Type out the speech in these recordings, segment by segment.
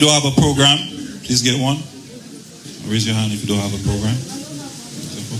If you don't have a program, please get one. Raise your hand if you don't have a program. Simple.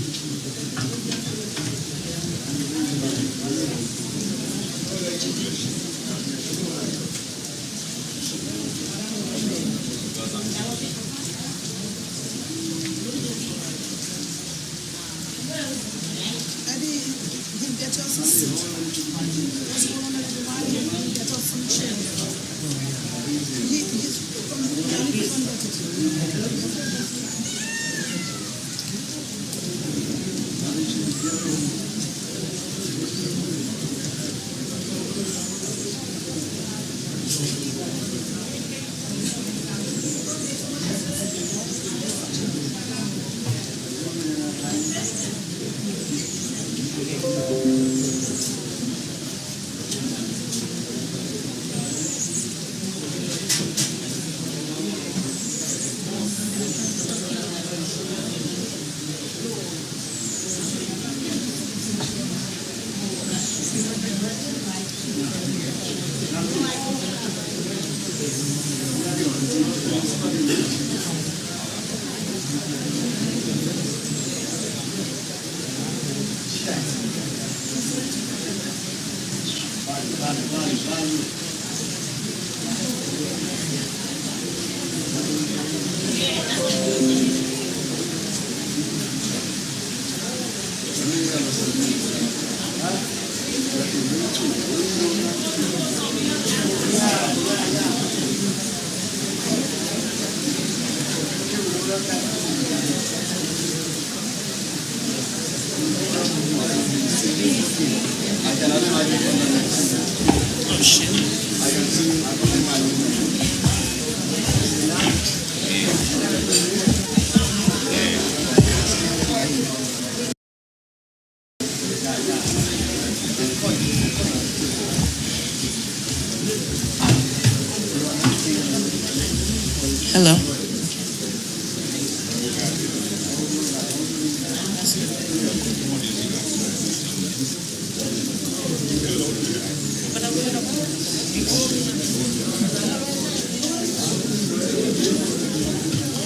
Hello.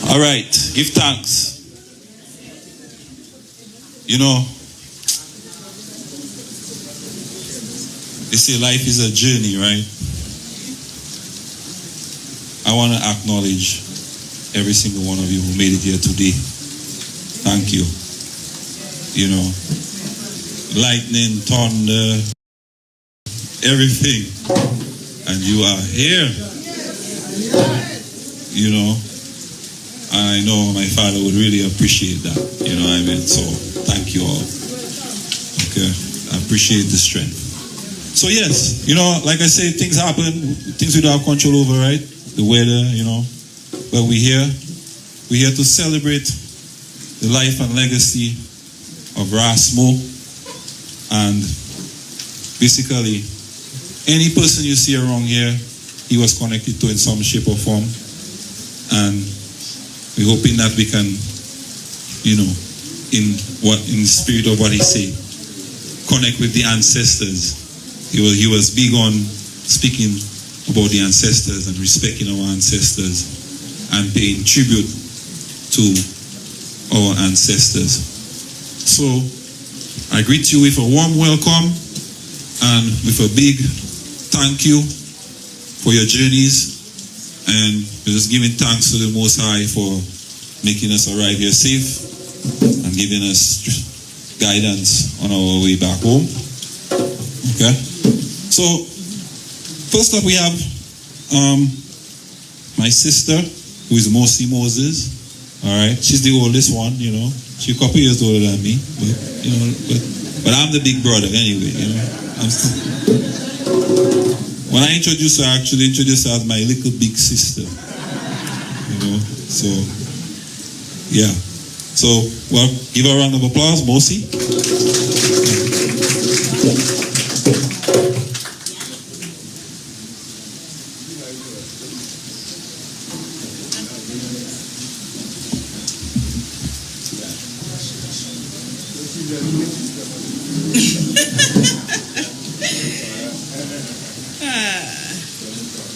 All right, give thanks. You know, they say life is a journey, right? I want to acknowledge every single one of you who made it here today. Thank you. You know, lightning, thunder, everything. And you are here. You know, and I know my father would really appreciate that. You know what I mean? So, thank you all. Okay? I appreciate the strength. So yes, you know, like I said, things happen, things we don't have control over, right? The weather, you know. But we're here to celebrate the life and legacy of Rasmo. And basically, any person you see around here, he was connected to in some shape or form. And we're hoping that we can, you know, in the spirit of what he said, connect with the ancestors. He was big on speaking about the ancestors and respecting our ancestors and paying tribute to our ancestors. So I greet you with a warm welcome and with a big thank you for your journeys, and we're just giving thanks to the Most High for making us arrive here safe and giving us guidance on our way back home. Okay? So, first up we have my sister, who is Moses. Alright, she's the oldest one, you know. She's a couple years older than me, but you know, but I'm the big brother anyway, you know. When I introduce her, I actually introduce her as my little big sister. You know, so yeah. So, well, give her a round of applause, Mosi.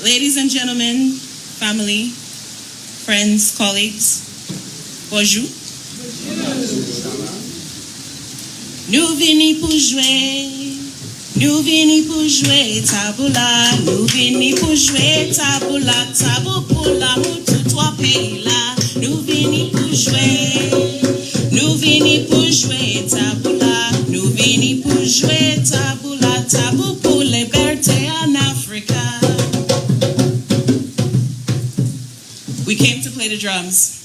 Ladies and gentlemen, family, friends, colleagues, bonjour. Nous venons pour jouer tabula, nous venons pour jouer tabula, tabou pour l'amour, tout trois pays là. Nous venons pour jouer tabula, nous venons pour jouer tabula, tabou pour liberté en Africa. We came to play the drums.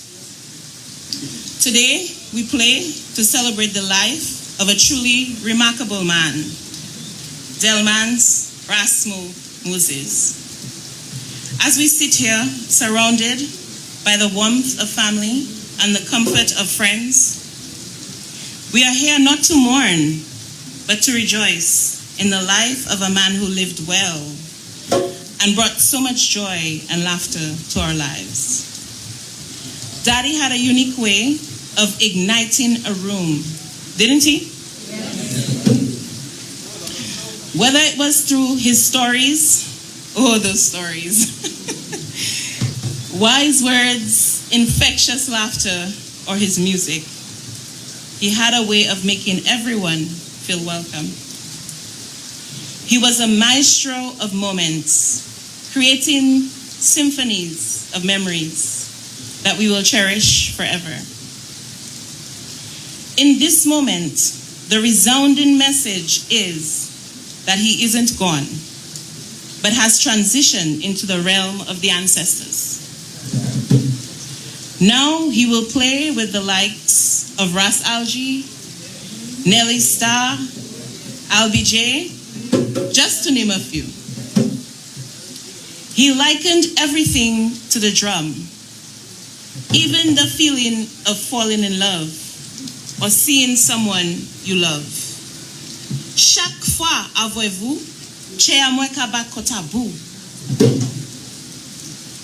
Today, we play to celebrate the life of a truly remarkable man, Delmance Ras Mo Moses. As we sit here, surrounded by the warmth of family and the comfort of friends, we are here not to mourn, but to rejoice in the life of a man who lived well and brought so much joy and laughter to our lives. Daddy had a unique way of igniting a room, didn't he? Whether it was through his stories, those stories, wise words, infectious laughter, or his music, he had a way of making everyone feel welcome. He was a maestro of moments, creating symphonies of memories that we will cherish forever. In this moment, the resounding message is that he isn't gone, but has transitioned into the realm of the ancestors. Now he will play with the likes of Ras Algie, Nelly Star, LBJ, just to name a few. He likened everything to the drum, even the feeling of falling in love or seeing someone you love. Chaque fois avez-vous,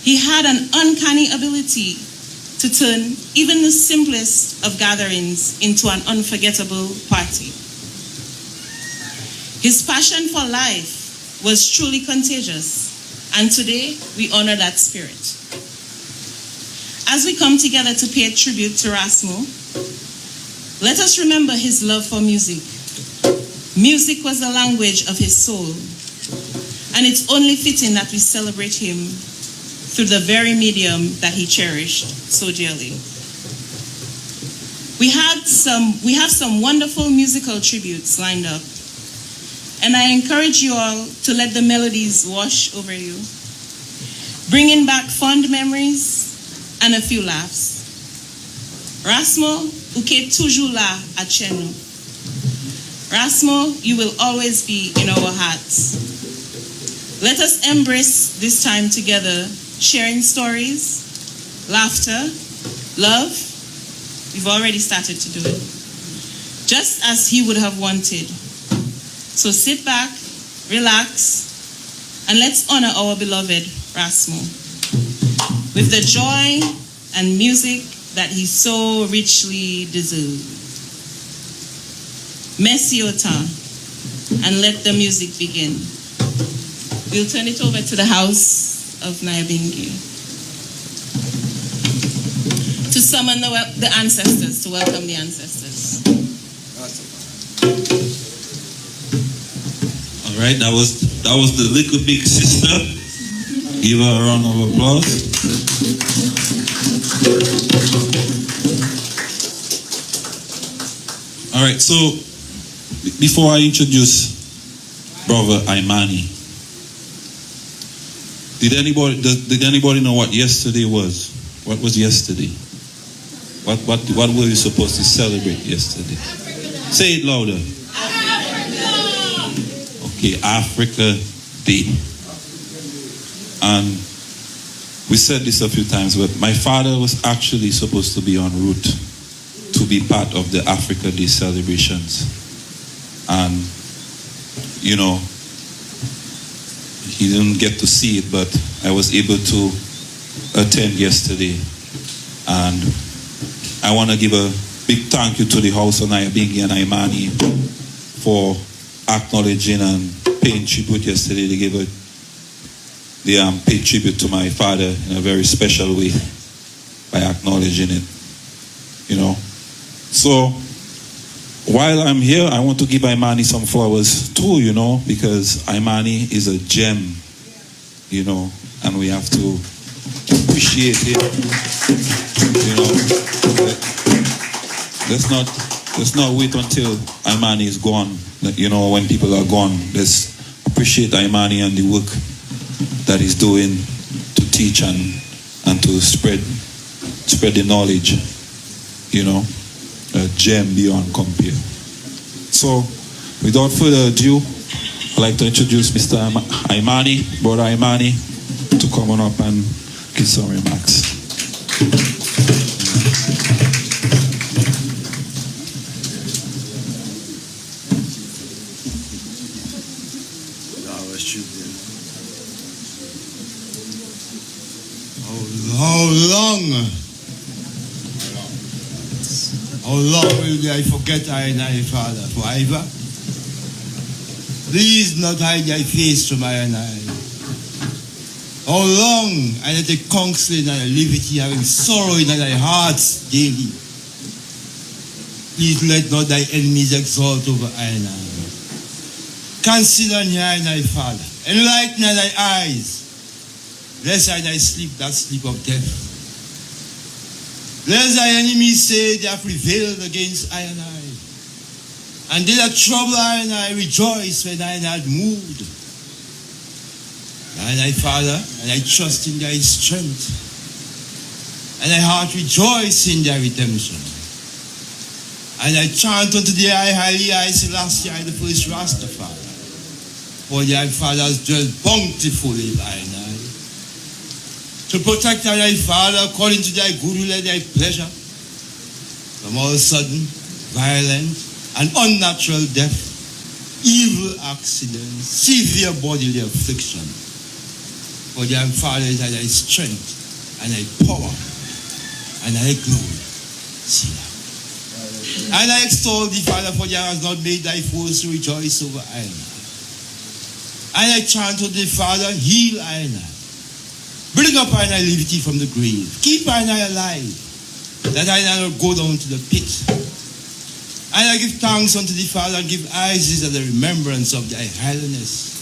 he had an uncanny ability to turn even the simplest of gatherings into an unforgettable party. His passion for life was truly contagious, and today we honor that spirit. As we come together to pay tribute to Rasmo, let us remember his love for music. Music was the language of his soul, and it's only fitting that we celebrate him through the very medium that he cherished so dearly. We have some wonderful musical tributes lined up, and I encourage you all to let the melodies wash over you, bringing back fond memories and a few laughs. Rasmo, uke toujours là à chez nous. Rasmo, you will always be in our hearts. Let us embrace this time together, sharing stories, laughter, love. We've already started to do it, just as he would have wanted. So sit back, relax, and let's honor our beloved Rasmo with the joy and music that he so richly deserved. Merci autant, and let the music begin. We'll turn it over to the house of Nyabingi to summon the ancestors, to welcome the ancestors. All right, that was the little big sister. Give her a round of applause. All right, so before I introduce Brother Imani, did anybody know what yesterday was? What was yesterday? What were we supposed to celebrate yesterday? Say it louder. Okay, Africa Day. And we said this a few times, but my father was actually supposed to be en route to be part of the Africa Day celebrations. And, you know, he didn't get to see it, but I was able to attend yesterday. And I want to give a big thank you to the House of Nyabingi and Imani for acknowledging and paying tribute yesterday. They paid tribute to my father in a very special way. by acknowledging it. You know. So while I'm here, I want to give Imani some flowers too, you know, because Imani is a gem, you know, and we have to appreciate it. You know, let's not wait until Imani is gone. You know, when people are gone, let's appreciate Imani and the work that he's doing to teach and to spread the knowledge. You know, a gem beyond compare. So, without further ado, I'd like to introduce Mr. Imani, Brother Imani, to come on up and give some remarks. How long will I forget I and I, Father, forever? Please not hide thy face from I and I. How long I let the counseling and liberty having sorrow in thy hearts daily. Please let not thy enemies exalt over I and I. Consider I and I, Father. Enlighten thy eyes, lest I sleep that sleep of death. Lest thy enemies say they have prevailed against I and I. And they that trouble I and I rejoice when I had moved. And I, Father, and I trust in thy strength. And thy heart rejoice in thy redemption. And I chant unto thee, I highly, I Selassie, I the first Rastafarian. For thy Father has dwelt bountifully by I and I. To protect thy Father according to thy good will and thy pleasure from all sudden, violent, and unnatural death, evil accidents, severe bodily affliction. For thy Father is thy strength, and thy power, and thy glory. Selah. And I extol thee, Father, for thou hast not made thy foes to rejoice over I and I. And I chant unto thee, Father, heal I and I. Bring up I and I liberty from the grave. Keep I and I alive, that I and I not go down to the pit. And I give thanks unto thee, Father, and give eyes at the remembrance of thy holiness.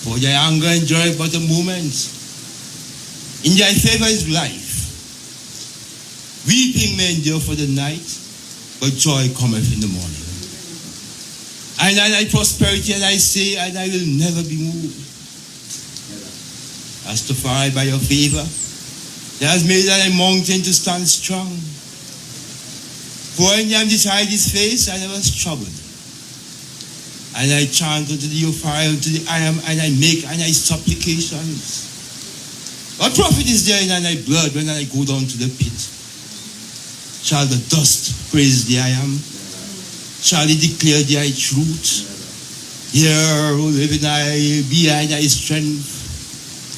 For thy anger endureth but a moment. In thy favor is life. Weeping may endure for the night, but joy cometh in the morning. And I prosperity, and I say, and I will never be moved. Rastafari, by your favor, thou hast made thy mountain to stand strong. For when thou didst hide his face, I was troubled. And I chant unto thee, O fire, unto thee I am, and I make and I supplications. What profit is there in thy blood when I go down to the pit? Shall the dust praise thee I am? Shall it declare thy truth? Here, who live in thy, be I thy strength.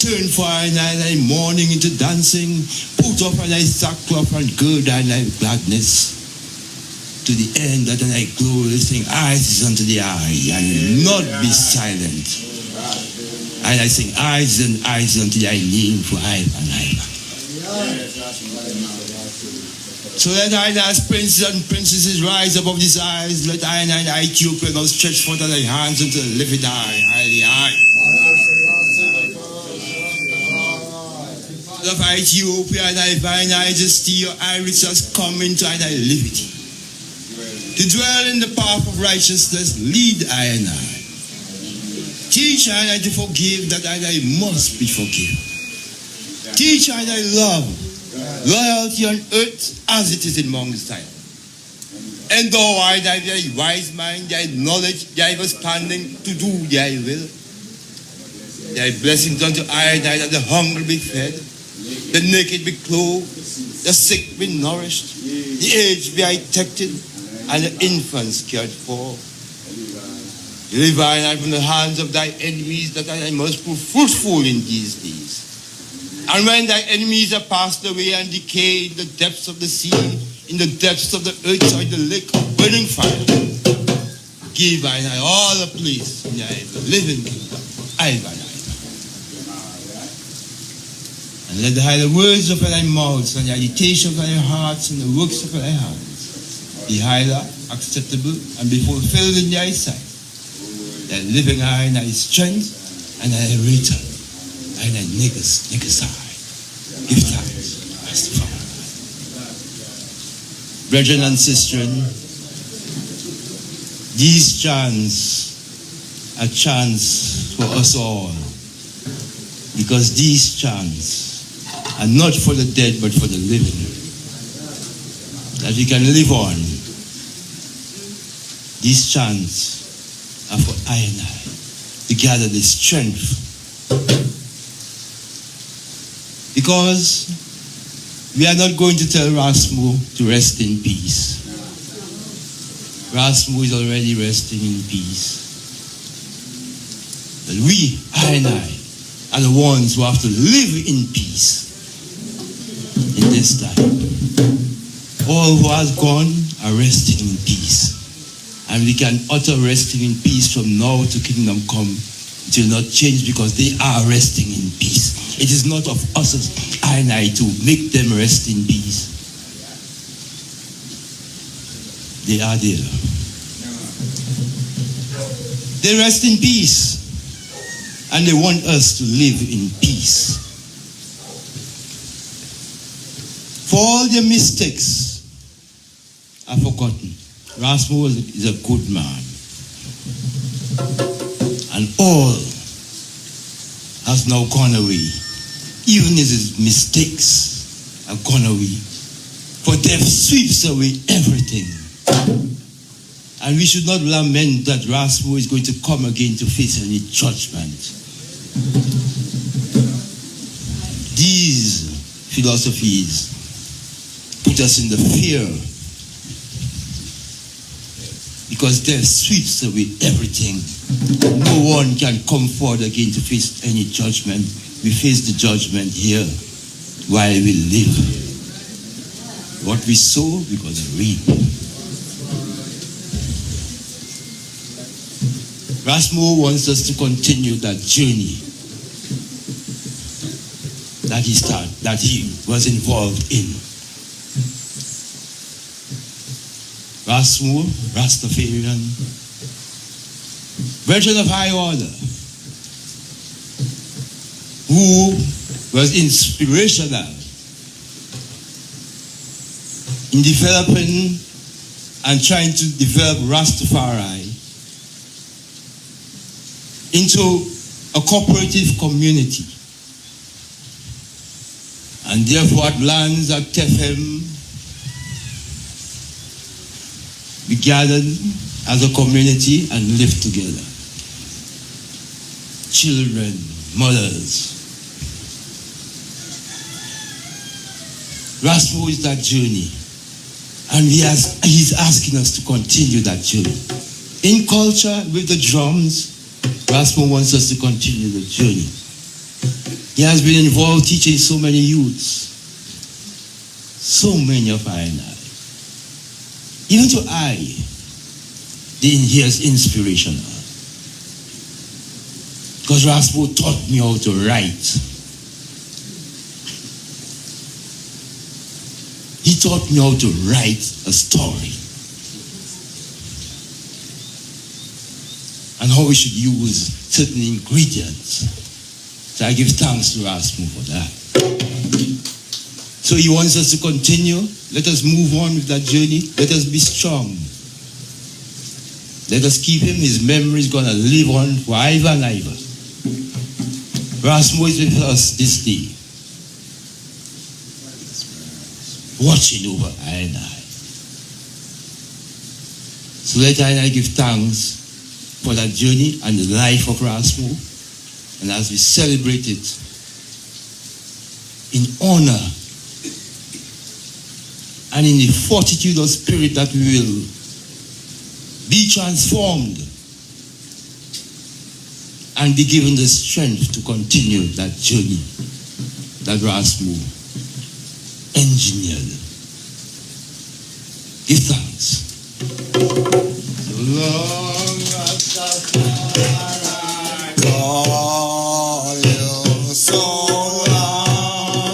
Turn for thy mourning into dancing, put off thy sackcloth and gird thy gladness, to the end that thy glory sing eyes unto the eye, and not be silent. And I sing eyes and eyes unto thy name for ever and ever. So let I as princes and princesses rise above these eyes, let I and I Ethiopia now stretch forth thy hands unto the living eye, highly eye. Of Ethiopia and thy majesty, your iris has come into thy liberty. To dwell in the path of righteousness, lead I and I. Teach I to forgive that I must be forgiven. Teach I thy love, loyalty on earth as it is in Mount Zion. Endow I thy wise mind, thy knowledge, thy understanding to do thy will. Thy blessings unto I that the hungry be fed, the naked be clothed, the sick be nourished, the aged be protected, and the infants cared for. Deliver I from the hands of thy enemies, that I must prove fruitful in these days. And when thy enemies are passed away and decay in the depths of the sea, in the depths of the earth, or in the lake of burning fire, give I all a place in thy living kingdom, ever and ever. And let the hide the words of thy mouths and the meditation of thy hearts and the works of thy hands be highly acceptable and be fulfilled in thy sight. Thy living eye and thy strength and thy return and thy niggas eye. Give thanks, Rastafari. Brethren and sisters, these chants are chants for us all, because these chants are not for the dead but for the living, that we can live on. These chants are for I and I to gather the strength, because we are not going to tell Rasmo to rest in peace. Rasmo is already resting in peace. But we, I and I, are the ones who have to live in peace in this time. All who have gone are resting in peace. And we can utter resting in peace from now to kingdom come. It will not change because they are resting in peace. It is not of us, I and I, to make them rest in peace. They are there. They rest in peace. And they want us to live in peace. For all their mistakes are forgotten. Rasmo is a good man. And all has now gone away. Even his mistakes have gone away. For death sweeps away everything. And we should not lament that Rasmo is going to come again to face any judgment. These philosophies put us in the fear, because death sweeps away everything. No one can come forward again to face any judgment. We face the judgment here while we live. What we sow, we're going to reap. Rasmo wants us to continue that journey that he started, that he was involved in. Rasmo, Rastafarian, brethren of high order, who was inspirational in developing and trying to develop Rastafari into a cooperative community. And therefore at lands at Tefem, we gathered as a community and lived together. Children, mothers. Rasmo is that journey. And he's asking us to continue that journey. In culture, with the drums, Rasmo wants us to continue the journey. He has been involved teaching so many youths. So many of I and I. Even to I, he is inspirational. Because Rasmo taught me how to write. He taught me how to write a story. And how we should use certain ingredients. So I give thanks to Rasmo for that. So he wants us to continue. Let us move on with that journey. Let us be strong. Let us keep him. His memory is going to live on forever and ever. Rasmo is with us this day, watching over I and I. So let I and I give thanks for that journey and the life of Rasmo. And as we celebrate it in honor and in the fortitude of spirit that we will be transformed and be given the strength to continue that journey that Rasmo engineered. Give thanks. So long Rastafari, call you so long.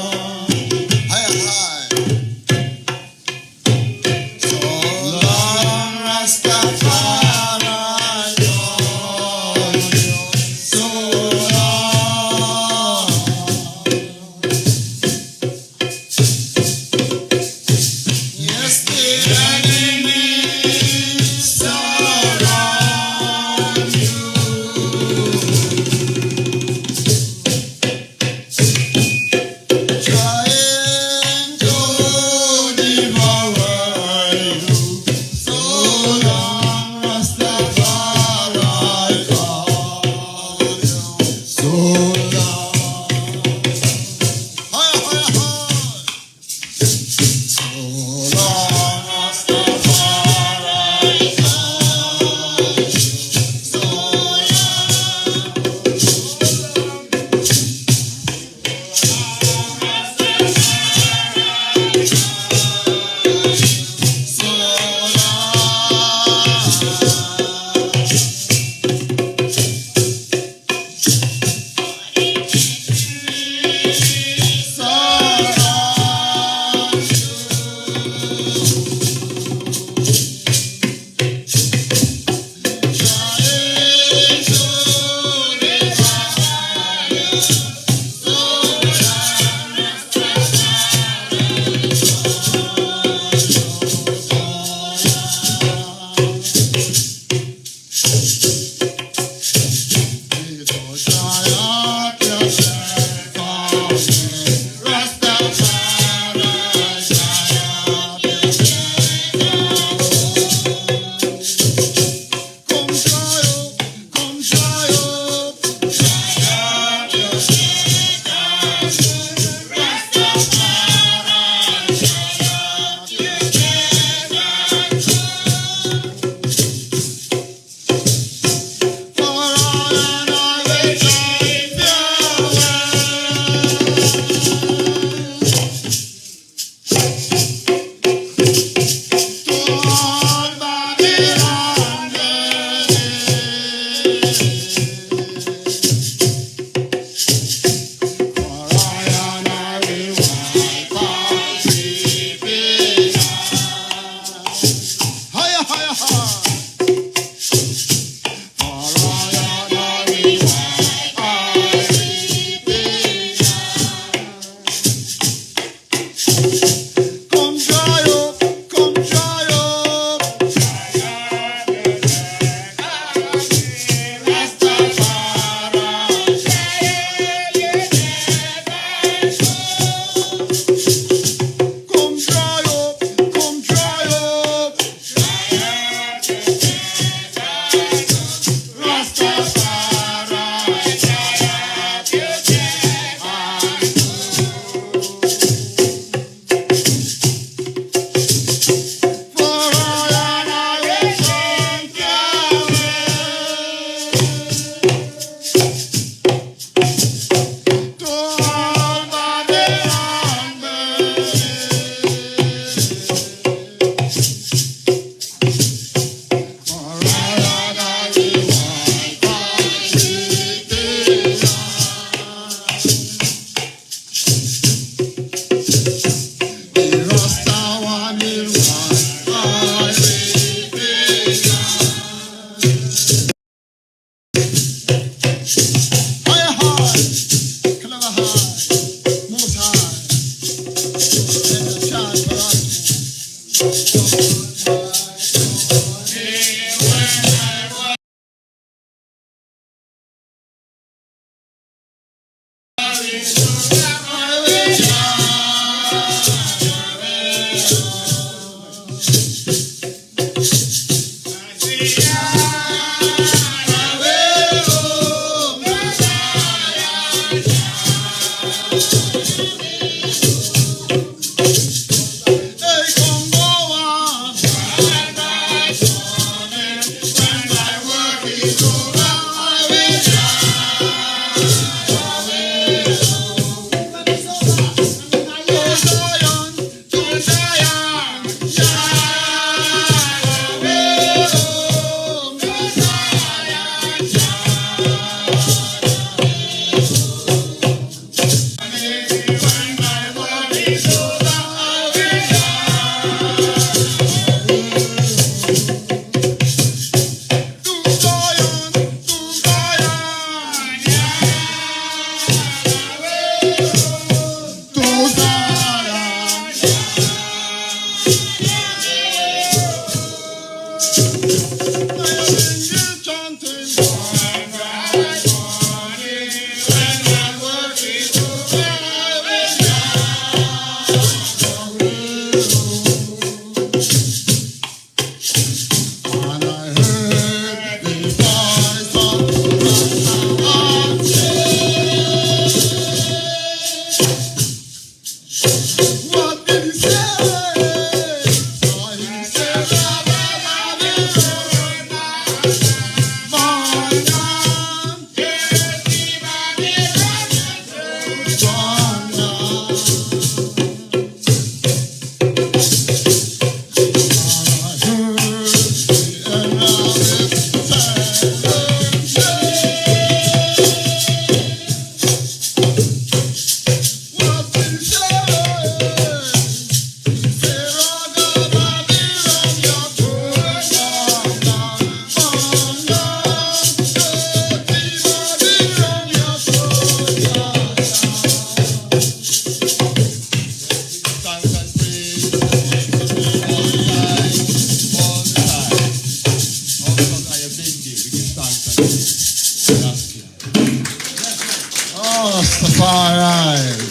Rastafarian.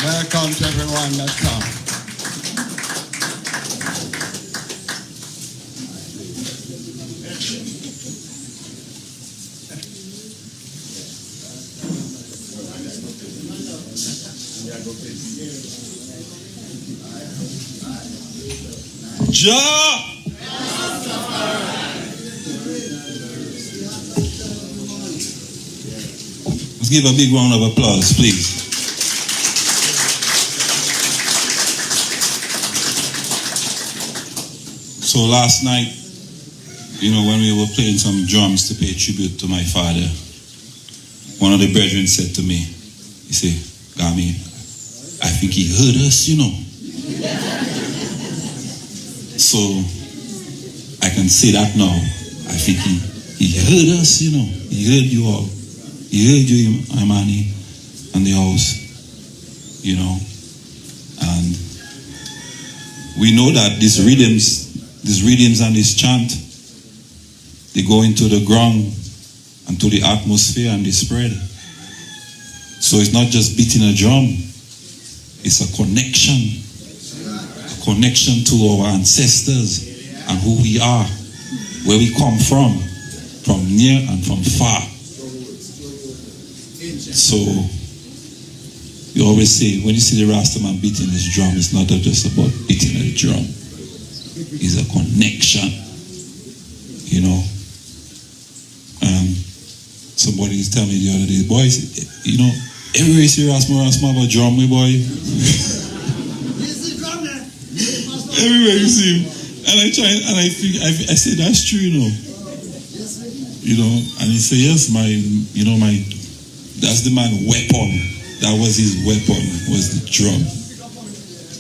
Welcome to everyone that comes. Ja! Let's give a big round of applause, please. So last night, when we were playing some drums to pay tribute to my father, one of the brethren said to me, he said, Gami, I think he heard us, So I can say that now. I think he heard us, He heard you all. He heard you, Imani, and the house, And we know that these rhythms and this chant, they go into the ground and to the atmosphere and they spread. So it's not just beating a drum, it's a connection to our ancestors and who we are, where we come from near and from far. So you always say, when you see the Rastaman beating his drum, it's not just about beating a drum. It's a connection, Somebody is telling me the other day, boys, everywhere you see Rasmo have a drum, boy. Everywhere you see him. And I try, and I think, I say, that's true, And he say, yes, that's the man's weapon. That was his weapon, was the drum.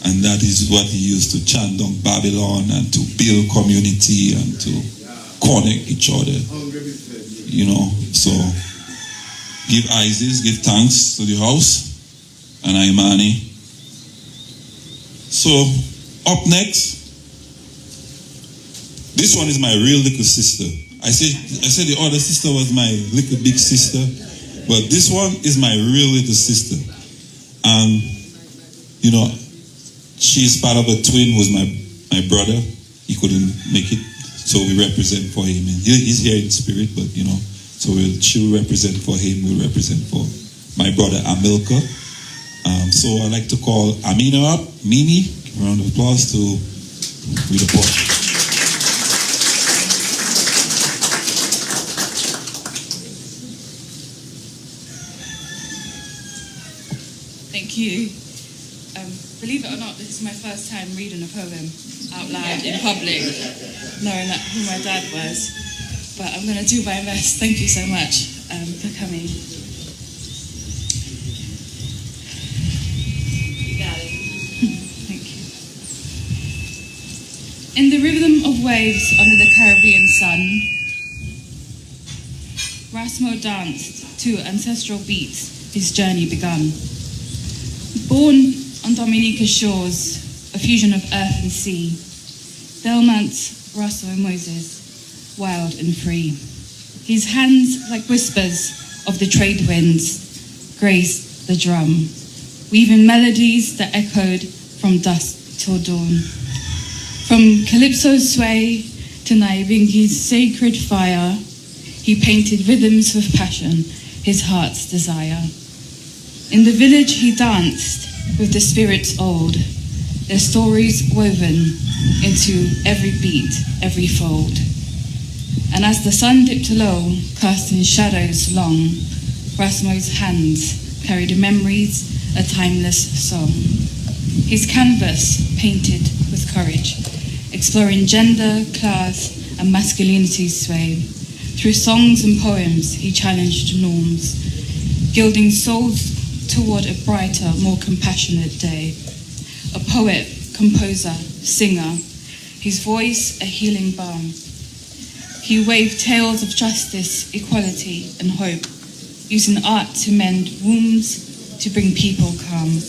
And that is what he used to chant down Babylon and to build community and to connect each other. So give Isis, give thanks to the house and Imani. So up next, this one is my real little sister. I said the other sister was my little big sister, but this one is my real little sister. And she's part of a twin who's my brother. He couldn't make it, so we represent for him. And he's here in spirit, but so she'll represent for him, we'll represent for my brother Amilka. So I'd like to call Amina up, Mimi, a round of applause to read a poem. Thank you. Believe it or not, this is my first time reading a poem out loud in public, knowing who my dad was. But I'm going to do my best. Thank you so much for coming. You got it. Thank you. In the rhythm of waves under the Caribbean sun, Rasmo danced to ancestral beats his journey begun. Born on Dominica's shores, a fusion of earth and sea, Delmance Ras Mo Moses, wild and free. His hands, like whispers of the trade winds, graced the drum, weaving melodies that echoed from dusk till dawn. From Calypso's sway to Naibingi's sacred fire, he painted rhythms with passion, his heart's desire. In the village he danced, with the spirits old, their stories woven into every beat, every fold. And as the sun dipped low, casting shadows long, Rasmo's hands carried memories, a timeless song. His canvas painted with courage, exploring gender, class, and masculinity's sway. Through songs and poems, he challenged norms, gilding souls toward a brighter, more compassionate day. A poet, composer, singer, his voice a healing balm. He waved tales of justice, equality, and hope, using art to mend wounds, to bring people calm.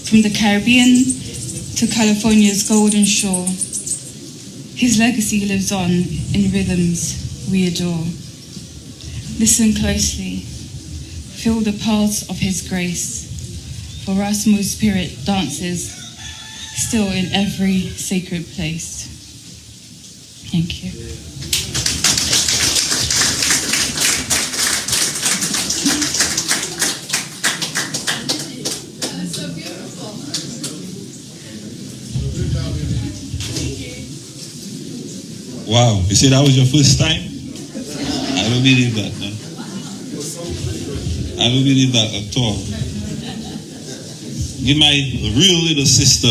From the Caribbean to California's golden shore, his legacy lives on in rhythms we adore. Listen closely, feel the pulse of his grace, for Rasmo's spirit dances still in every sacred place. Thank you. Wow, you say that was your first time? I don't believe that, no. I don't believe that at all. Give my real little sister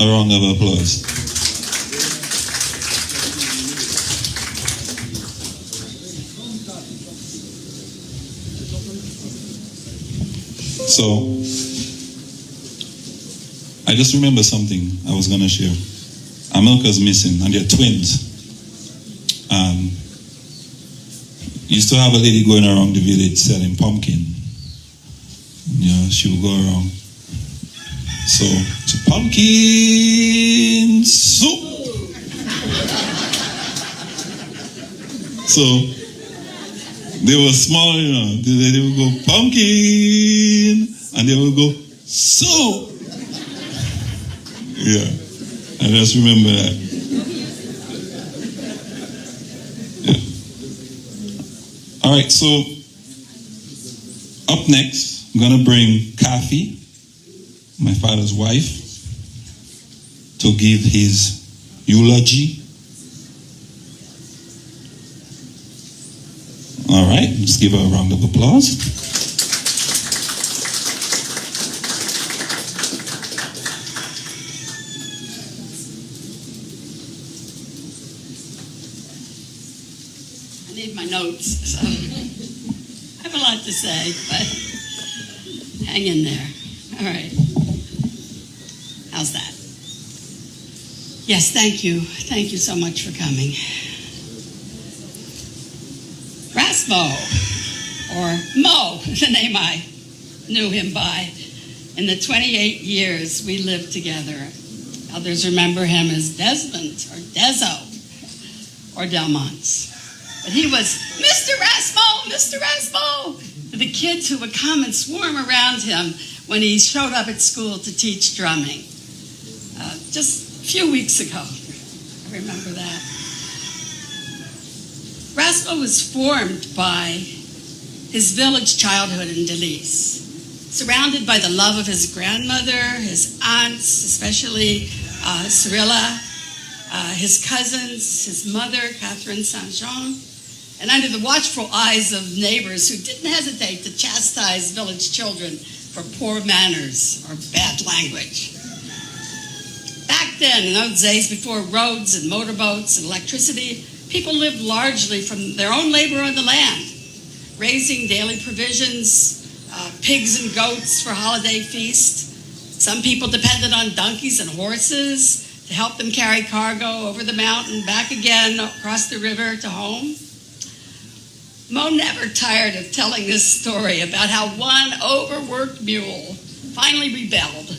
a round of applause. So, I just remember something I was going to share. Amelka's missing, and they're twins. Used to have a lady going around the village selling pumpkin. You know, she would go around. So, pumpkin soup. So, they were small, you know. They would go pumpkin, and they would go soup. Yeah, I just remember that. All right, so up next, I'm going to bring Kathy, my father's wife, to give his eulogy. All right, let's give her a round of applause. My notes, so I have a lot to say, but hang in there. All right. How's that? Yes, thank you. Thank you so much for coming. Rasmo, or Mo, the name I knew him by. In the 28 years we lived together, others remember him as Desmond, or Dezo, or Delmance. But he was Mr. Rasmo, Mr. Rasmo, to the kids who would come and swarm around him when he showed up at school to teach drumming. Just a few weeks ago, I remember that. Rasmo was formed by his village childhood in Delise, surrounded by the love of his grandmother, his aunts, especially Cyrilla, his cousins, his mother, Catherine Saint-Jean, and under the watchful eyes of neighbors who didn't hesitate to chastise village children for poor manners or bad language. Back then, in those days before roads and motorboats and electricity, people lived largely from their own labor on the land, raising daily provisions, pigs and goats for holiday feast. Some people depended on donkeys and horses to help them carry cargo over the mountain, back again across the river to home. Mo never tired of telling this story about how one overworked mule finally rebelled.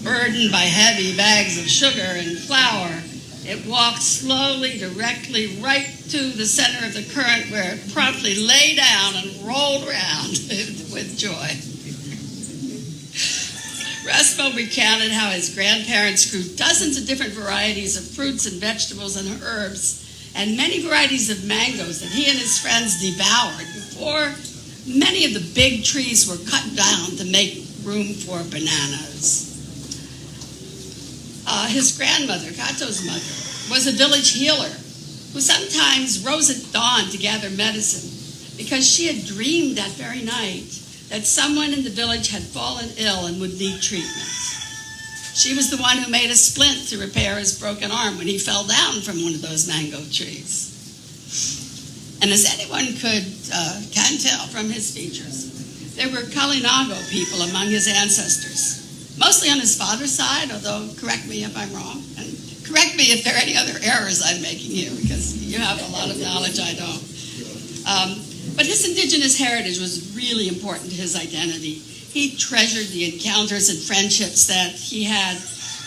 Burdened by heavy bags of sugar and flour, it walked slowly, directly right to the center of the current, where it promptly lay down and rolled around with joy. Rasmo recounted how his grandparents grew dozens of different varieties of fruits and vegetables and herbs, and many varieties of mangoes that he and his friends devoured before many of the big trees were cut down to make room for bananas. His grandmother, Gato's mother, was a village healer who sometimes rose at dawn to gather medicine because she had dreamed that very night that someone in the village had fallen ill and would need treatment. She was the one who made a splint to repair his broken arm when he fell down from one of those mango trees. And as anyone can tell from his features, there were Kalinago people among his ancestors, mostly on his father's side, although correct me if I'm wrong, and correct me if there are any other errors I'm making here, because you have a lot of knowledge I don't. But his indigenous heritage was really important to his identity. He treasured the encounters and friendships that he had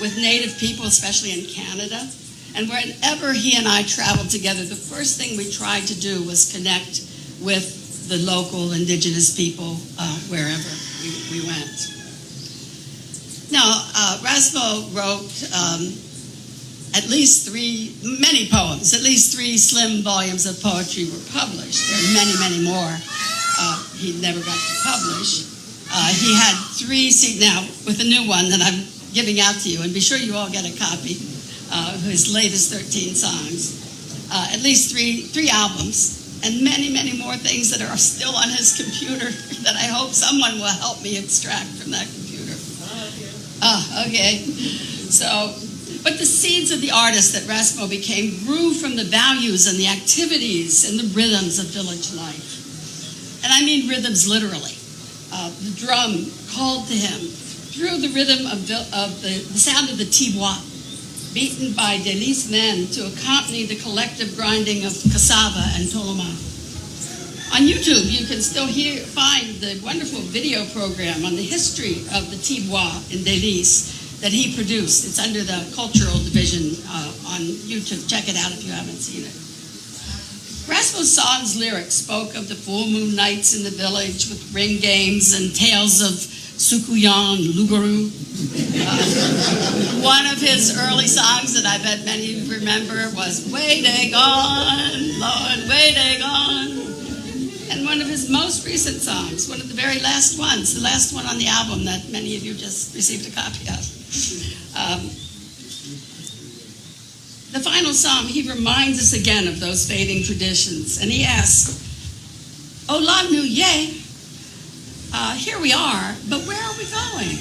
with Native people, especially in Canada. And whenever he and I traveled together, the first thing we tried to do was connect with the local indigenous people wherever we went. Now, Rasmo wrote many poems. At least 3 slim volumes of poetry were published. There are many, many more he never got to publish. He had 3, now with the new one that I'm giving out to you, and be sure you all get a copy of his latest 13 songs, at least 3 albums, and many, many more things that are still on his computer that I hope someone will help me extract from that computer. Okay. So, but the seeds of the artist that Rasmo became grew from the values and the activities and the rhythms of village life. And I mean rhythms literally. The drum called to him through the rhythm of the sound of the tibois, beaten by Delise men to accompany the collective grinding of cassava and toloma. On YouTube, you can still find the wonderful video program on the history of the tibois in Delise that he produced. It's under the cultural division on YouTube. Check it out if you haven't seen it. Rasmo's song's lyrics spoke of the full moon nights in the village with ring games and tales of Sukuyan Lugaru. One of his early songs that I bet many of you remember was Way They Gone, Lord, Way They Gone. And one of his most recent songs, one of the very last ones, the last one on the album that many of you just received a copy of. The final psalm, he reminds us again of those fading traditions. And he asks, Ola Nu Ye, here we are, but where are we going?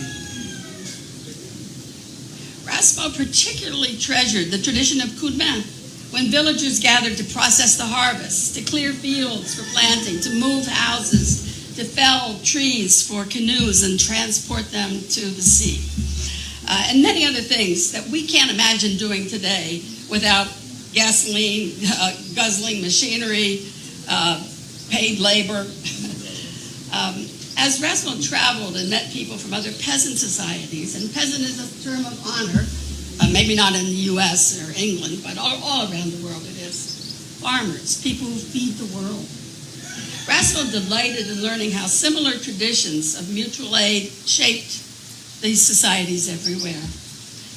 Rasmo particularly treasured the tradition of Kudman, when villagers gathered to process the harvest, to clear fields for planting, to move houses, to fell trees for canoes and transport them to the sea. And many other things that we can't imagine doing today without gasoline, guzzling machinery, paid labor. As Rasmo traveled and met people from other peasant societies, and peasant is a term of honor, maybe not in the US or England, but all around the world it is. Farmers, people who feed the world. Rasmo delighted in learning how similar traditions of mutual aid shaped these societies everywhere.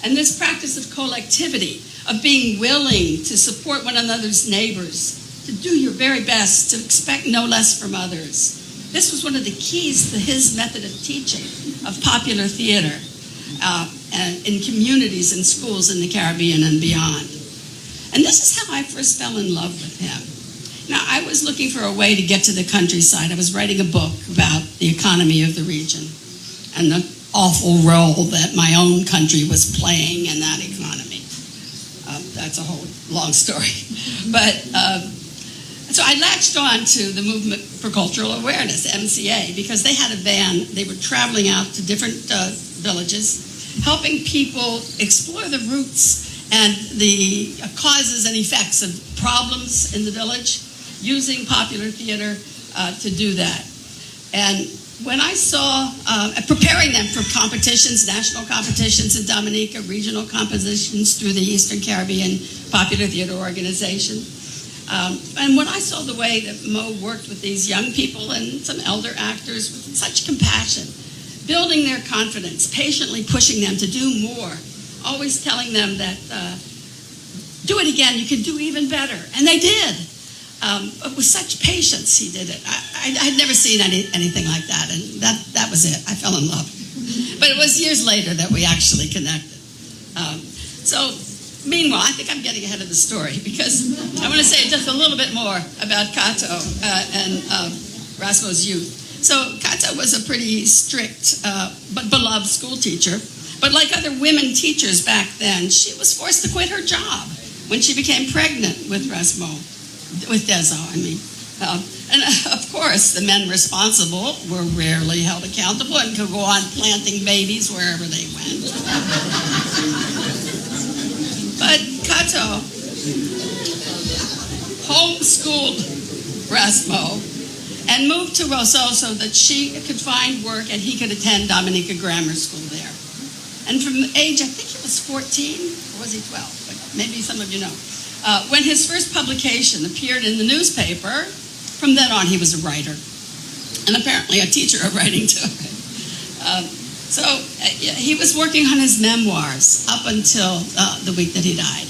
And this practice of collectivity, of being willing to support one another's neighbors, to do your very best, to expect no less from others. This was one of the keys to his method of teaching of popular theater and in communities and schools in the Caribbean and beyond. And this is how I first fell in love with him. Now, I was looking for a way to get to the countryside. I was writing a book about the economy of the region and the awful role that my own country was playing in that economy. That's a whole long story. But so I latched on to the Movement for Cultural Awareness, MCA, because they had a van. They were traveling out to different villages, helping people explore the roots and the causes and effects of problems in the village, using popular theater to do that. And when I saw, preparing them for competitions, national competitions in Dominica, regional competitions through the Eastern Caribbean Popular Theater Organization, and when I saw the way that Mo worked with these young people and some elder actors with such compassion, building their confidence, patiently pushing them to do more, always telling them that, do it again, you can do even better. And they did. With such patience, he did it. I'd never seen anything like that, and that was it. I fell in love. But it was years later that we actually connected. So, meanwhile, I think I'm getting ahead of the story because I want to say just a little bit more about Kato and Rasmo's youth. So Kato was a pretty strict but beloved school teacher. But like other women teachers back then, she was forced to quit her job when she became pregnant with Rasmo, with Dezo, I mean. And of course, the men responsible were rarely held accountable and could go on planting babies wherever they went. But Kato homeschooled Rasmo and moved to Roseau so that she could find work and he could attend Dominica Grammar School there. And from the age, I think he was 14, or was he 12? But maybe some of you know. When his first publication appeared in the newspaper, from then on he was a writer. And apparently a teacher of writing too. So he was working on his memoirs up until the week that he died.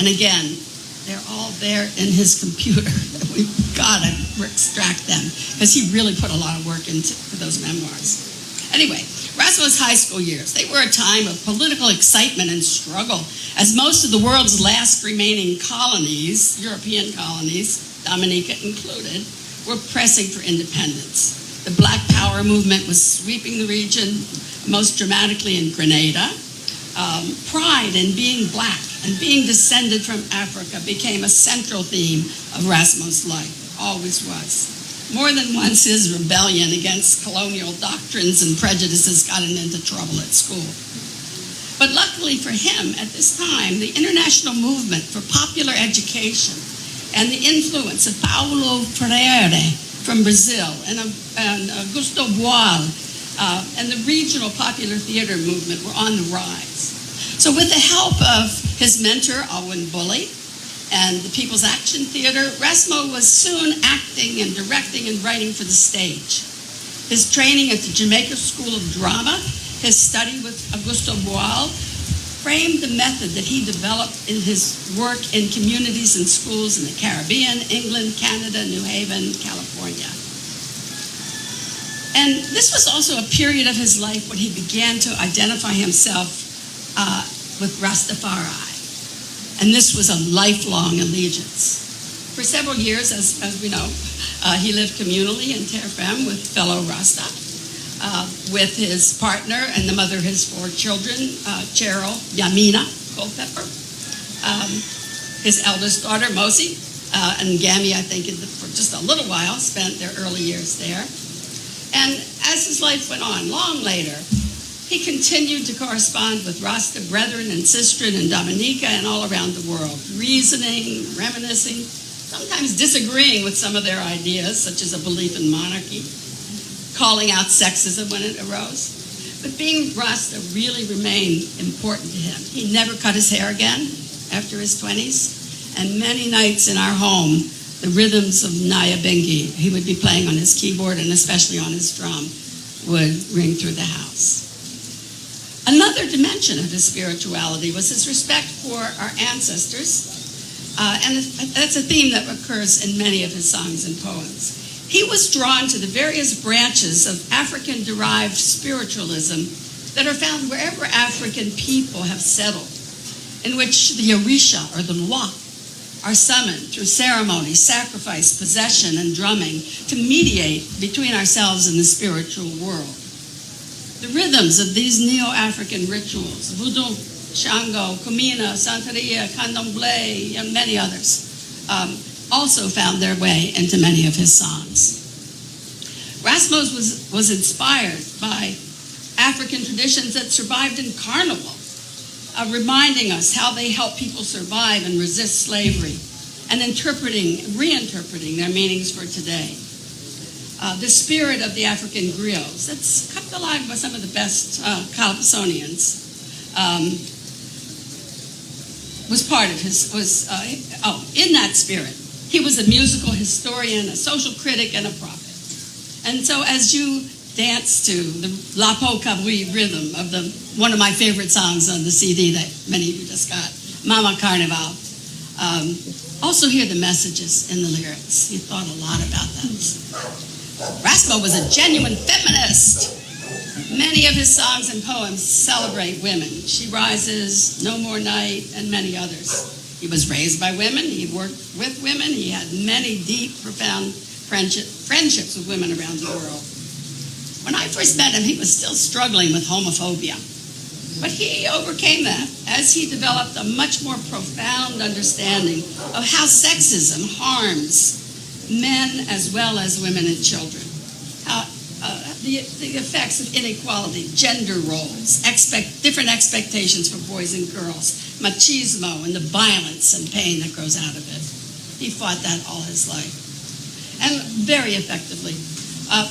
And again, they're all there in his computer. We've got to extract them because he really put a lot of work into those memoirs. Anyway, Rasmo's high school years, they were a time of political excitement and struggle as most of the world's last remaining colonies, European colonies, Dominica included, were pressing for independence. The Black Power movement was sweeping the region, most dramatically in Grenada. Pride in being black and being descended from Africa became a central theme of Rasmo's life, always was. More than once his rebellion against colonial doctrines and prejudices got him into trouble at school. But luckily for him, at this time, the international movement for popular education and the influence of Paulo Freire from Brazil and Augusto Boal and the regional popular theater movement were on the rise. So with the help of his mentor, Alwyn Bully, and the People's Action Theater, Rasmo was soon acting and directing and writing for the stage. His training at the Jamaica School of Drama, his study with Augusto Boal, framed the method that he developed in his work in communities and schools in the Caribbean, England, Canada, New Haven, California. And this was also a period of his life when he began to identify himself with Rastafari. And this was a lifelong allegiance. For several years, as we know, he lived communally in Terfem with fellow Rasta, with his partner and the mother of his 4 children, Cheryl Yamina Culpepper, his eldest daughter, Mosi, and Gami, I think, for just a little while, spent their early years there. And as his life went on, long later, he continued to correspond with Rasta brethren and sistren in Dominica and all around the world, reasoning, reminiscing, sometimes disagreeing with some of their ideas, such as a belief in monarchy, calling out sexism when it arose. But being Rasta really remained important to him. He never cut his hair again after his 20s, and many nights in our home, the rhythms of Naya Bengi, he would be playing on his keyboard and especially on his drum, would ring through the house. Another dimension of his spirituality was his respect for our ancestors, and that's a theme that occurs in many of his songs and poems. He was drawn to the various branches of African-derived spiritualism that are found wherever African people have settled, in which the Orisha or the Lwa are summoned through ceremony, sacrifice, possession, and drumming to mediate between ourselves and the spiritual world. The rhythms of these Neo-African rituals, Voodoo, Shango, Kumina, Santeria, Candomblé, and many others, also found their way into many of his songs. Rasmo was inspired by African traditions that survived in carnival, reminding us how they help people survive and resist slavery, and reinterpreting their meanings for today. The spirit of the African griots, that's kept alive by some of the best Calabasonians, was part of in that spirit. He was a musical historian, a social critic, and a prophet. And so as you dance to the Lapo Kabui rhythm of one of my favorite songs on the CD that many of you just got, Mama Carnival, also hear the messages in the lyrics. He thought a lot about those. Rasmo was a genuine feminist. Many of his songs and poems celebrate women. She Rises, No More Night, and many others. He was raised by women. He worked with women. He had many deep, profound friendships with women around the world. When I first met him, he was still struggling with homophobia. But he overcame that as he developed a much more profound understanding of how sexism harms men as well as women and children. How the effects of inequality, gender roles, different expectations for boys and girls, machismo, and the violence and pain that grows out of it. He fought that all his life, and very effectively.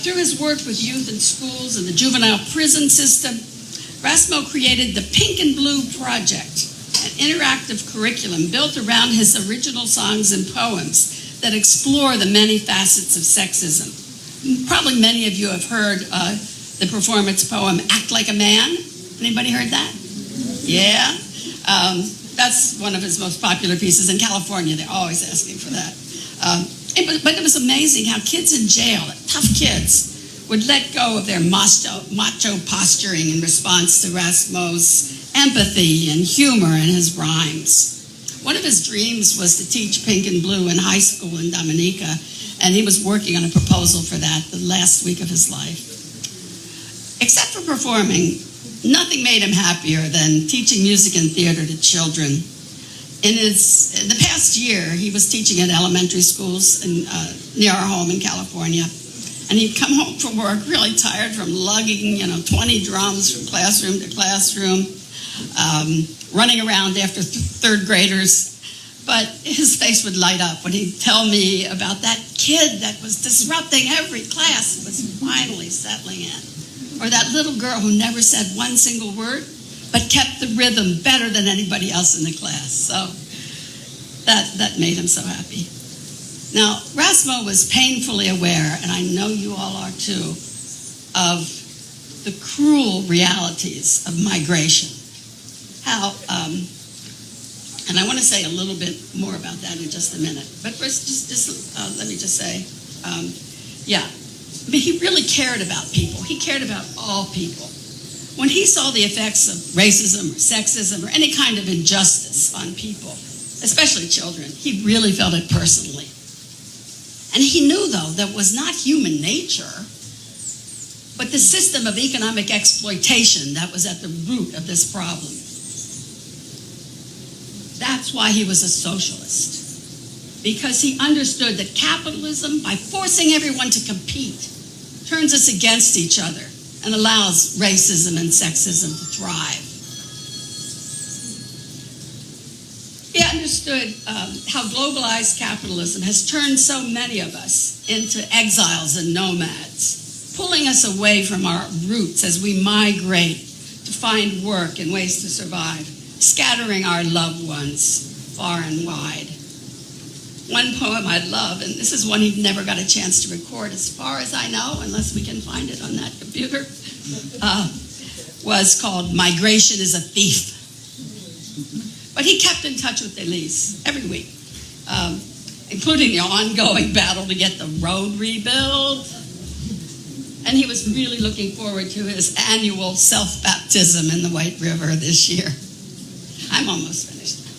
Through his work with youth in schools and the juvenile prison system, Rasmo created the Pink and Blue Project, an interactive curriculum built around his original songs and poems that explore the many facets of sexism. Probably many of you have heard the performance poem, Act Like a Man. Anybody heard that? Yeah? That's one of his most popular pieces. In California, they're always asking for that. But it was amazing how kids in jail, tough kids, would let go of their macho posturing in response to Rasmo's empathy and humor in his rhymes. One of his dreams was to teach Pink and Blue in high school in Dominica, and he was working on a proposal for that the last week of his life. Except for performing, nothing made him happier than teaching music and theater to children. In the past year, he was teaching at elementary schools near our home in California. And he'd come home from work really tired from lugging, 20 drums from classroom to classroom, running around after third graders. But his face would light up when he'd tell me about that kid that was disrupting every class and was finally settling in. Or that little girl who never said one single word, but kept the rhythm better than anybody else in the class. So that made him so happy. Now, Rasmo was painfully aware, and I know you all are too, of the cruel realities of migration. How, and I want to say a little bit more about that in just a minute. But first, let me just say, but he really cared about people. He cared about all people. When he saw the effects of racism or sexism or any kind of injustice on people, especially children, he really felt it personally. And he knew, though, that it was not human nature, but the system of economic exploitation that was at the root of this problem. That's why he was a socialist, because he understood that capitalism, by forcing everyone to compete, turns us against each other and allows racism and sexism to thrive. He understood how globalized capitalism has turned so many of us into exiles and nomads, pulling us away from our roots as we migrate to find work and ways to survive, scattering our loved ones far and wide. One poem I love, and this is one he never got a chance to record as far as I know, unless we can find it on that computer, was called Migration is a Thief. But he kept in touch with Delise every week, including the ongoing battle to get the road rebuilt. And he was really looking forward to his annual self-baptism in the White River this year. I'm almost finished now.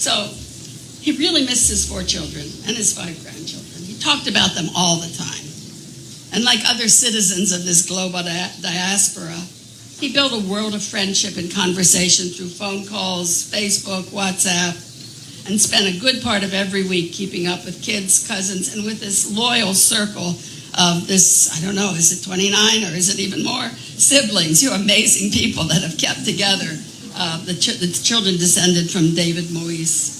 So he really missed his 4 children and his 5 grandchildren. He talked about them all the time. And like other citizens of this global diaspora, he built a world of friendship and conversation through phone calls, Facebook, WhatsApp, and spent a good part of every week keeping up with kids, cousins, and with this loyal circle of this, I don't know, is it 29 or is it even more? Siblings, you amazing people that have kept together. The children descended from David Moise.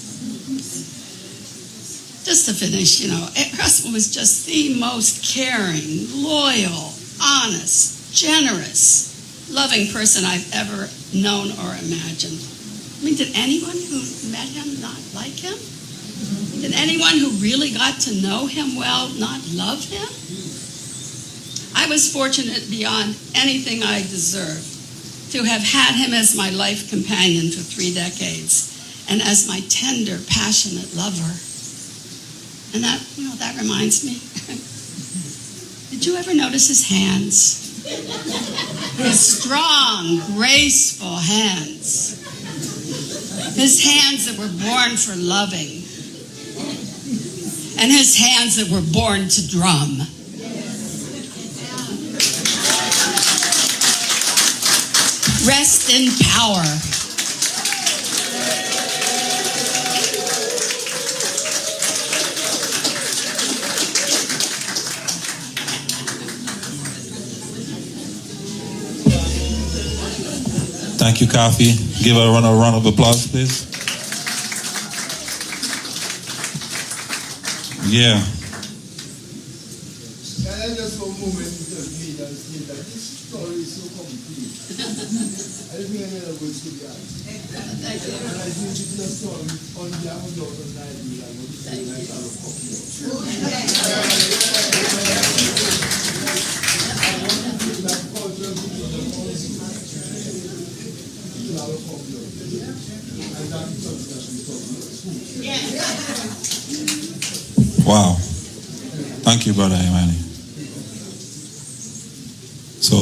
Just to finish, Rasmo was just the most caring, loyal, honest, generous, loving person I've ever known or imagined. I mean, did anyone who met him not like him? Did anyone who really got to know him well not love him? I was fortunate beyond anything I deserved to have had him as my life companion for 3 decades and as my tender, passionate lover. And that reminds me. Did you ever notice his hands? his strong, graceful hands, his hands that were born for loving, and his hands that were born to drum. Rest in power. Thank you, Kathy. Give her a round of applause, please. Yeah. Can I just for a moment intervene and say that this story is so complete? I don't think any other words could be asked. Thank you. And I think this is a story on behalf of Dr. Nigel and what is saying I have a copy of. I want to bring that culture to the policy. To have a copy of it. And that is something that we talk about. Wow. Thank you, Brother Imani. So,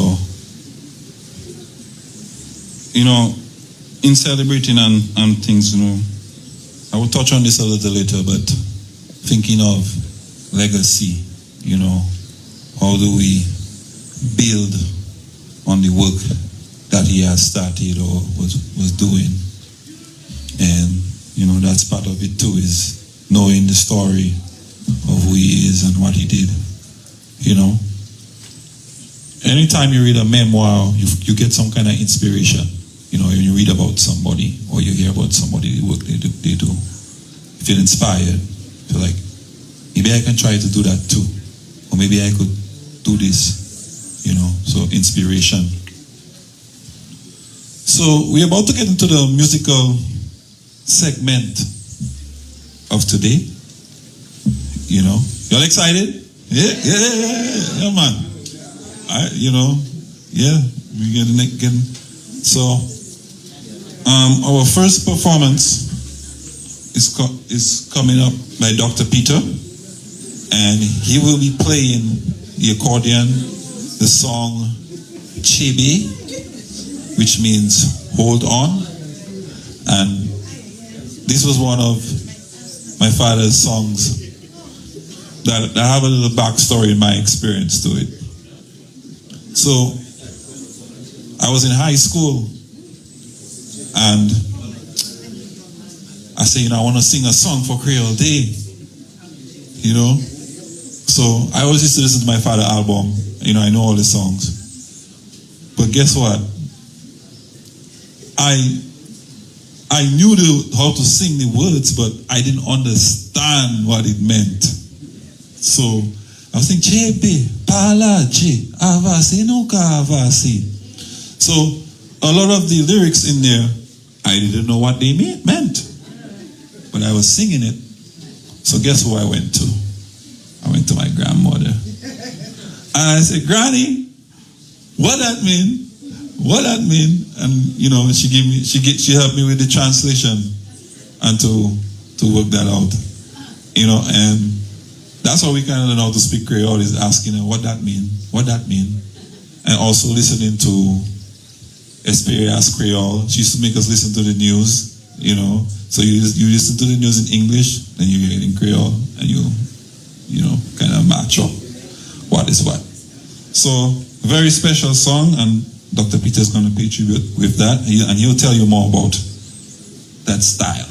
you know, in celebrating and things, you know, I will touch on this a little later, but thinking of legacy, you know, how do we build on the work that he has started or was doing? And, you know, that's part of it too, is knowing the story of who he is and what he did, you know. Anytime you read a memoir, you get some kind of inspiration. You know, when you read about somebody or you hear about somebody, the work they do, you feel inspired. You feel like, maybe I can try to do that too. Or maybe I could do this, you know, so inspiration. So we're about to get into the musical segment of today. You know, y'all excited? Yeah, man. You know, yeah, we getting. So, our first performance is coming up by Dr. Peter, and he will be playing the accordion, the song Chebe, which means hold on, and this was one of my father's songs that I have a little backstory in my experience to it. So, I was in high school, and I said, you know, I want to sing a song for Creole Day, you know. So, I always used to listen to my father's album, you know, I know all the songs. But guess what? I knew how to sing the words, but I didn't understand what it meant. So, I was saying, Chebe, Palache, Avasi, Nuka Avasi. So, a lot of the lyrics in there, I didn't know what they meant. But I was singing it. So, guess who I went to? I went to my grandmother. And I said, Granny, what that mean? What that mean? And, you know, she helped me with the translation and to work that out. You know, and that's how we kind of learn how to speak Creole, is asking her what that mean, and also listening to Esperias Creole. She used to make us listen to the news, you know. So you listen to the news in English, then you hear it in Creole, and you know, kind of match up what is what. So, very special song, and Dr. Peter's going to pay tribute with that, and he'll tell you more about that style.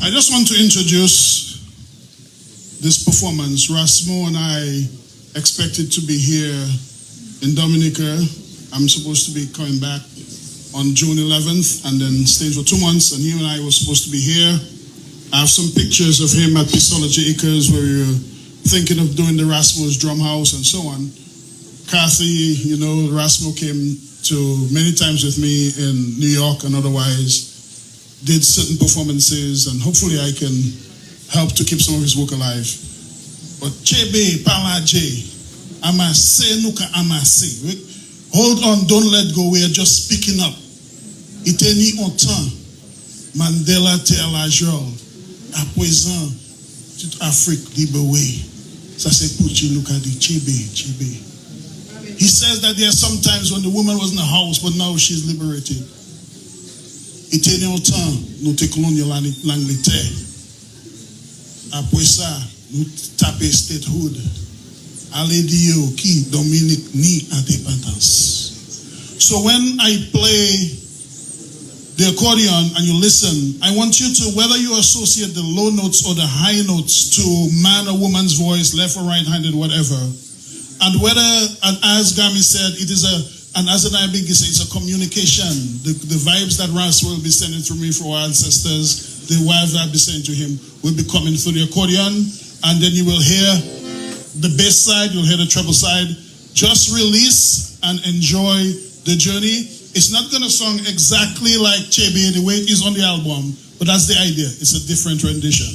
I just want to introduce this performance. Rasmo and I expected to be here in Dominica. I'm supposed to be coming back on June 11th and then staying for 2 months, and he and I were supposed to be here. I have some pictures of him at Eulogy Acres where we were thinking of doing the Rasmo's drum house and so on. Kathy, you know, Rasmo came to many times with me in New York and otherwise, did certain performances, and hopefully I can help to keep some of his work alive. But Chebe, Palaje, Amase, Nuka Amase. Hold on, don't let go, we are just speaking up. Iteni Ontan, Mandela te Alajol, à présent, toute Afrique libérée. Ça c'est pour Chiluka di Chebe. He says that there are some times when the woman was in the house, but now she's liberated. Iteni Ontan, nous te colonial l'Angleterre. Après ça, nous taper statehood. Allez Dio qui Dominique ni indépendance. So when I play the accordion and you listen, I want you to, whether you associate the low notes or the high notes to man or woman's voice, left or right-handed, whatever, and whether, and as Gami said, it is and as an Ibigi said, it's a communication. The vibes that Ras will be sending through me for our ancestors, the vibes that I'll be sending to him will be coming through the accordion, and then you will hear the bass side, you'll hear the treble side. Just release and enjoy the journey. It's not going to sound exactly like Chebe the way it is on the album, but that's the idea. It's a different rendition.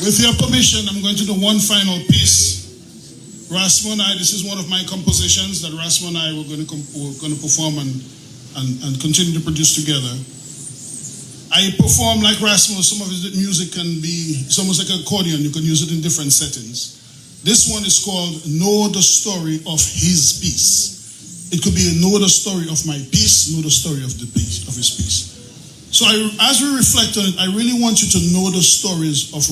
With your permission, I'm going to do one final piece. Rasmo and I, this is one of my compositions that Rasmo and I were going to perform and continue to produce together. I perform like Rasmo. Some of his music can be, it's almost like an accordion. You can use it in different settings. This one is called Know the Story of His Piece. It could be know the story of my piece, know the story of the piece, of his piece. So as we reflect on it, I really want you to know the story of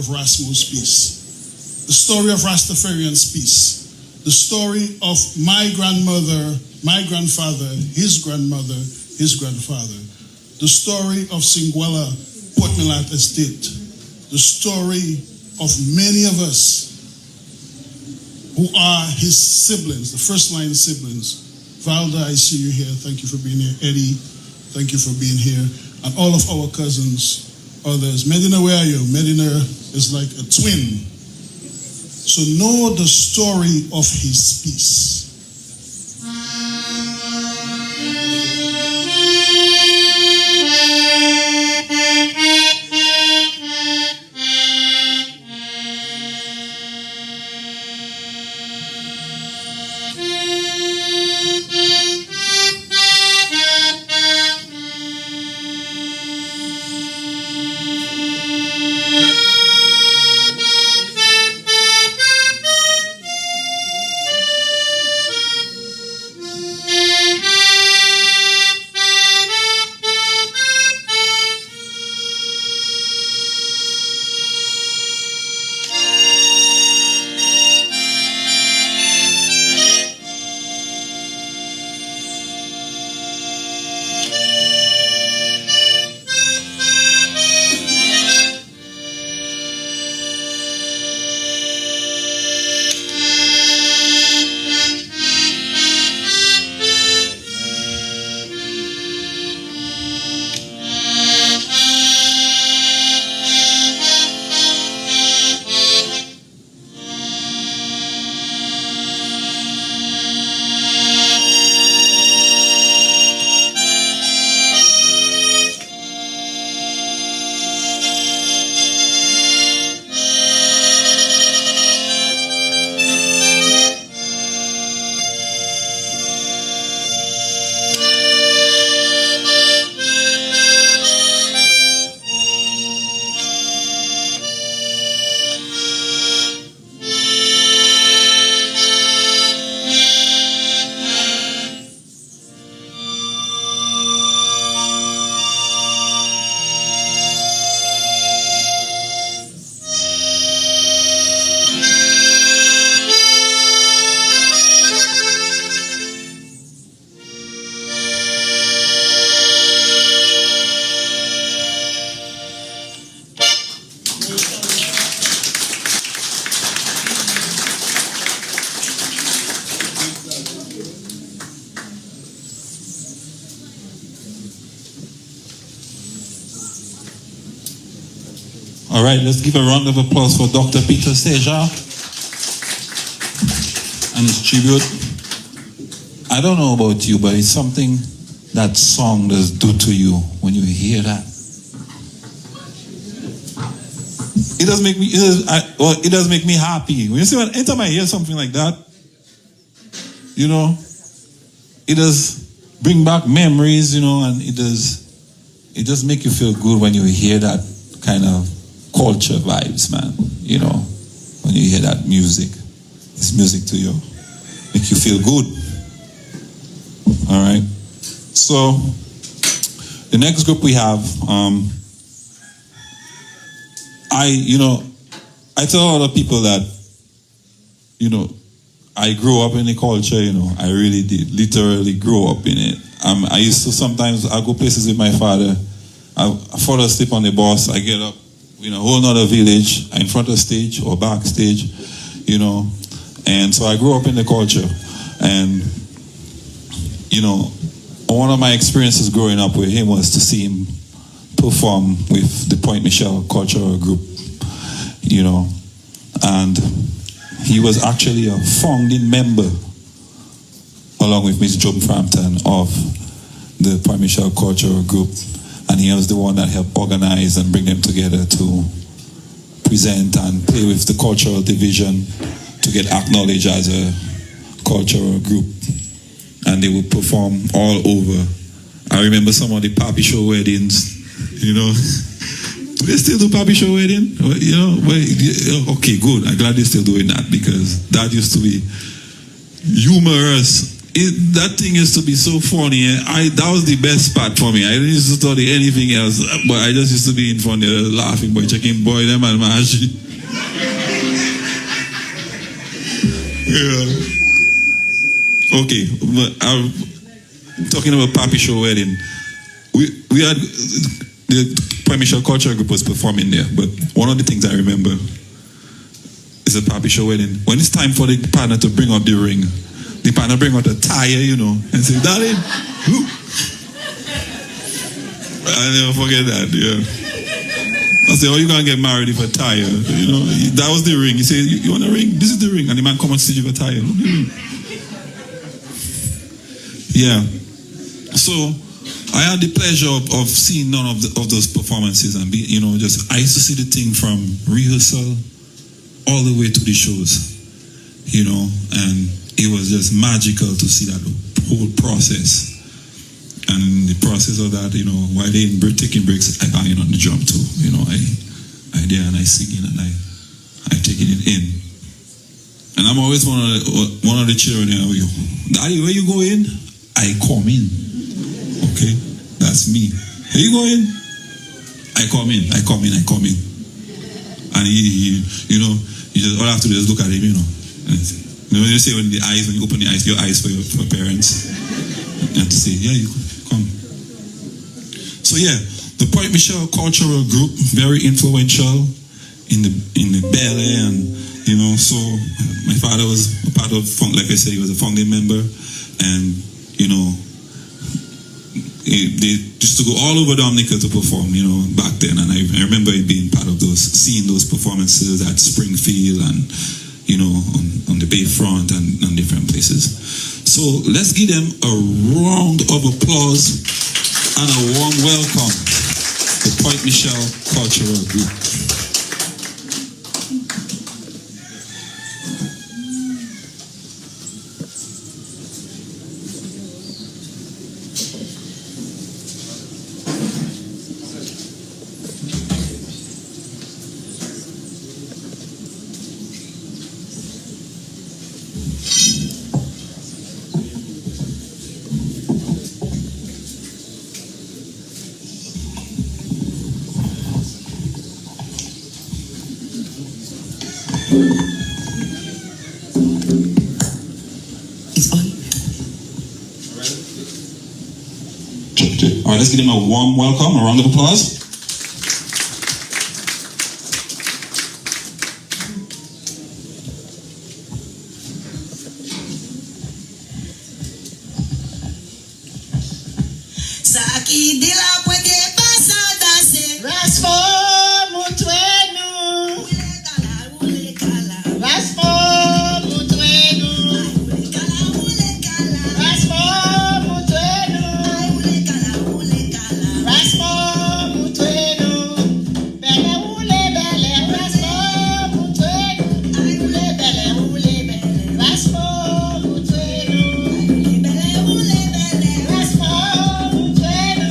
Rasmo's piece, the story of Rastafarian's piece, the story of my grandmother, my grandfather, his grandmother, his grandfather, the story of Singuela, Point Mulatre estate, the story of many of us who are his siblings, the first line siblings. Valda, I see you here. Thank you for being here. Eddie, thank you for being here. And all of our cousins, others. Medina, where are you? Medina is like a twin. So know the story of his peace. All right, let's give a round of applause for Dr. Peter Seja and his tribute. I don't know about you, but it's something that song does do to you when you hear that. It does make me. It does make me happy. When you see, anytime I hear something like that, you know, it does bring back memories, you know, and it does make you feel good when you hear that kind of culture vibes, man. You know, when you hear that music, it's music to you, make you feel good. All right. So the next group we have, I tell a lot of people that, you know, I grew up in the culture, you know, I really did, literally grow up in it. I used to sometimes, I go places with my father, I fall asleep on the bus, I get up, in a whole nother village, in front of stage or backstage, you know, and so I grew up in the culture. And, you know, one of my experiences growing up with him was to see him perform with the Point Mulatre cultural group, you know, and he was actually a founding member, along with Miss Job Frampton, of the Point Mulatre cultural group, and he was the one that helped organize and bring them together to present and play with the cultural division to get acknowledged as a cultural group, and they would perform all over. I remember some of the Papi Show weddings, you know. Do they still do Papi Show wedding? You know, okay, good. I'm glad they're still doing that, because that used to be humorous. That thing used to be so funny. That was the best part for me. I didn't used to study anything else, but I just used to be in front there laughing, boy, checking boy, them and mash. Yeah. Okay, but I'm talking about Papi Show wedding. We had the Point Mulatre culture group was performing there, but one of the things I remember, it's a papi show wedding. When it's time for the partner to bring out the ring, the partner bring out a tire, you know, and say, darling, look. I never forget that, yeah. I say, oh, you gonna get married if a tire? You know, that was the ring. He said, you want a ring? This is the ring. And the man come and see you with a tire. Look, the ring. Yeah. So I had the pleasure of seeing none of those performances and be, you know, just I used to see the thing from rehearsal all the way to the shows, you know, and it was just magical to see that whole process. And in the process of that, you know, while they taking breaks, I bang on the drum too. You know, I there and I singing and I taking it in. And I'm always one of the children there. Daddy, where you going? I come in. Okay, that's me. Where you going? I come in. And he you know, you just all I have to do is look at him, you know. And you know when you say when you open your eyes for your parents, you have to say, yeah, you come. So yeah, the Point Mulatre cultural group, very influential in the belly, and you know, so my father was a part of funk, like I said, he was a founding member, and you know, they used to go all over Dominica to perform, you know, back then, and I remember being part of those, seeing those performances at Springfield and you know, on the Bayfront and different places. So let's give them a round of applause and a warm welcome to Point Mulatre Cultural Group. All right, let's give them a warm welcome, a round of applause. Saki dila pwede pasa danse. Rasmo mutwenu. Ule kala. Rasmo mutwenu. Rasmo mutwenu. Rasmo mutwenu. Bele ule bele. Rasmo mutwenu. Ule bele ule bele. Rasmo mutwenu. Bele ule bele. Rasmo mutwenu.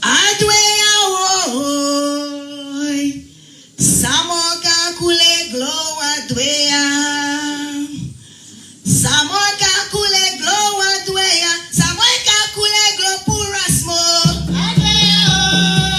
Adwea oi, Samoka kule glow adwea, Samoka kule glow adwea, Samoka kule glow purasmo. Adwea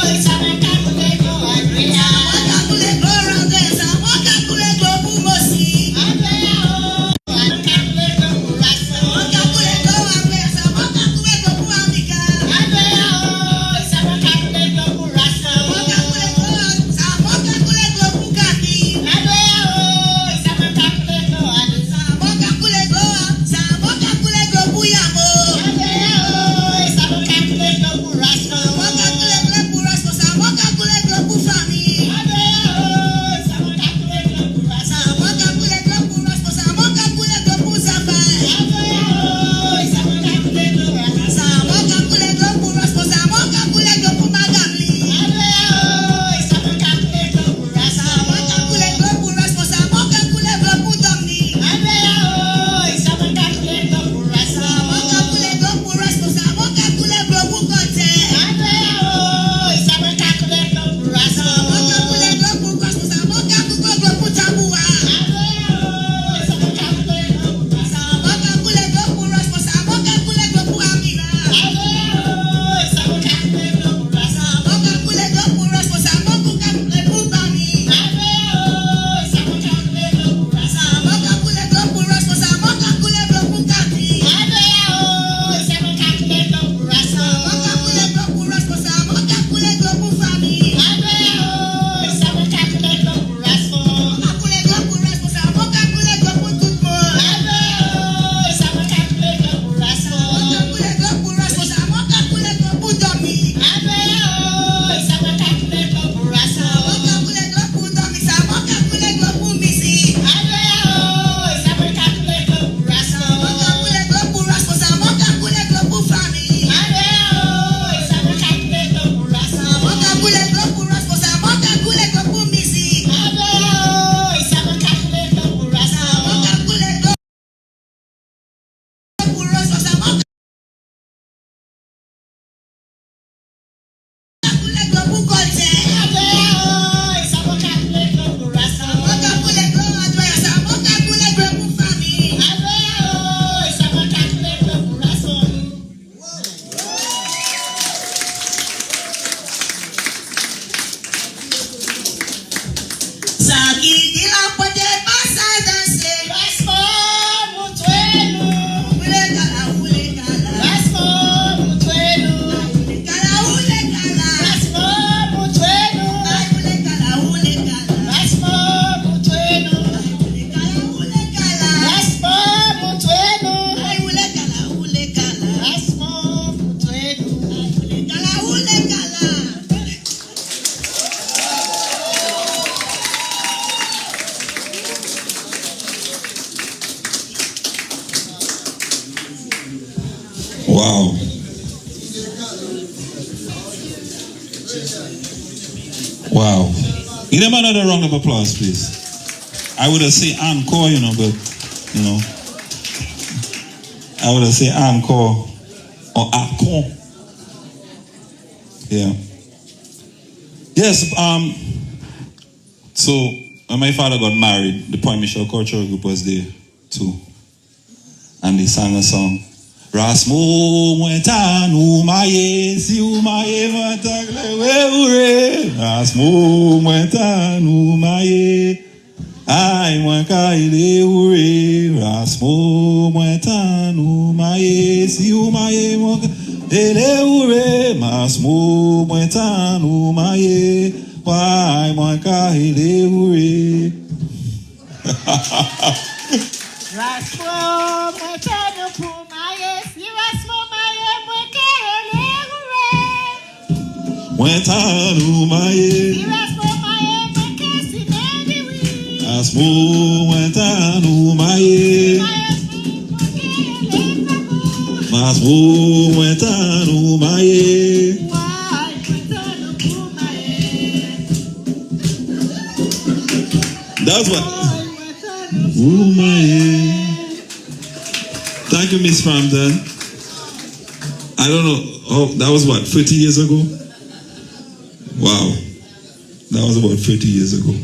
oi, Samoka kule glow adwea, Samoka kule glow adwea, Samoka kule glow pumosi. Adwea oi, Samoka kule glow purasmo, Samoka kule glow adwea, Samoka kule glow puamika. Adwea oi, Samoka kule glow purasmo, Samoka kule glow pukaki. Adwea oi, Samoka kule glow adwea, Samoka kule glow puyamo. Adwea oi, Samoka kule glow purasmo, Samoka kule glow purasmo, Samoka kule glow pufami. Adwea oi, Samoka kule glow purasmo, Samoka kule glow purasmo, Samoka kule glow pusafai. Adwea oi, Samoka kule glow purasmo, Samoka kule glow purasmo, Samoka kule glow pumagamli. Adwea oi, Samoka kule glow purasmo, Samoka kule glow purasmo, Samoka kule glow pudomni. Adwea oi, Samoka kule glow purasmo, Samoka kule glow purasmo, Samoka kule glow pukonte. Adwea oi, Samoka kule glow purasmo, Samoka kule glow purasmo, Samoka kule glow putabua. Adwea oi, Samoka kule glow purasmo, Samoka kule glow purasmo, Samoka kule glow puamira. Adwea oi, Samoka kule glow purasmo, Samoka kule glow purasmo, Samoka kule pubami. Adwea oi, Samoka kule glow purasmo, Samoka kule glow purasmo, Samoka kule glow pukati. Adwea oi, Samoka kule glow purasmo, Samoka kule glow purasmo, Samoka kule glow pufami. Adwea oi, Samoka kule glow purasmo, Samoka kule glow purasmo, Samoka kule glow pututmo. Adwea oi, Samoka kule glow purasmo, Samoka kule glow purasmo, Samoka kule glow pudomi. Adwea oi, Samoka kule glow purasmo, Samoka kule glow pudomi, Samoka kule glow pumisi. Adwea oi, Samoka kule glow purasmo, Samoka kule glow purasmo, Samoka kule glow pufami. Adwea oi, Samoka kule glow purasmo, Samoka kule glow purasmo, Samoka kule glow pumisi. Adwea oi, Samoka kule glow purasmo, Samoka kule glow purasmo, Samoka kule glow pukonte. Adwea oi, Samoka kule glow purasmo, Samoka kule glow adwea, Samoka kule glow pufami. Adwea oi, Samoka kule glow purasmo. Sakiti lapote pasa danse. Rasmo mutwenu. Ule kala. Rasmo mutwenu. Ule kala. Rasmo mutwenu. Ule kala. Rasmo mutwenu. Ule kala. Rasmo mutwenu. Ule kala. Rasmo mutwenu. Ule kala. Wow. Wow. Give them another round of applause, please. I would have said encore, but, I would have said encore or encore. Yeah. Yes, so when my father got married, the Point Mulatre cultural group was there too. And they sang a song. Rasmo mwetanu maye si umaye matakle weure. Rasmo mwetanu maye ai mwaka ile ure. Rasmo mwetanu maye si umaye mwaka ile ure. Rasmo mwetanu maye ai mwaka ile ure. Rasmo mwetanu pumaye, si rasmo maye mwekele ure. Mwetanu maye. Si rasmo maye mwekesi nebiwi. Rasmo mwetanu maye. Rasmo mwetanu maye. That's what. Umaye. Thank you, Miss Frampton. I don't know. Oh, that was what, 30 years ago? Wow. That was about 30 years ago.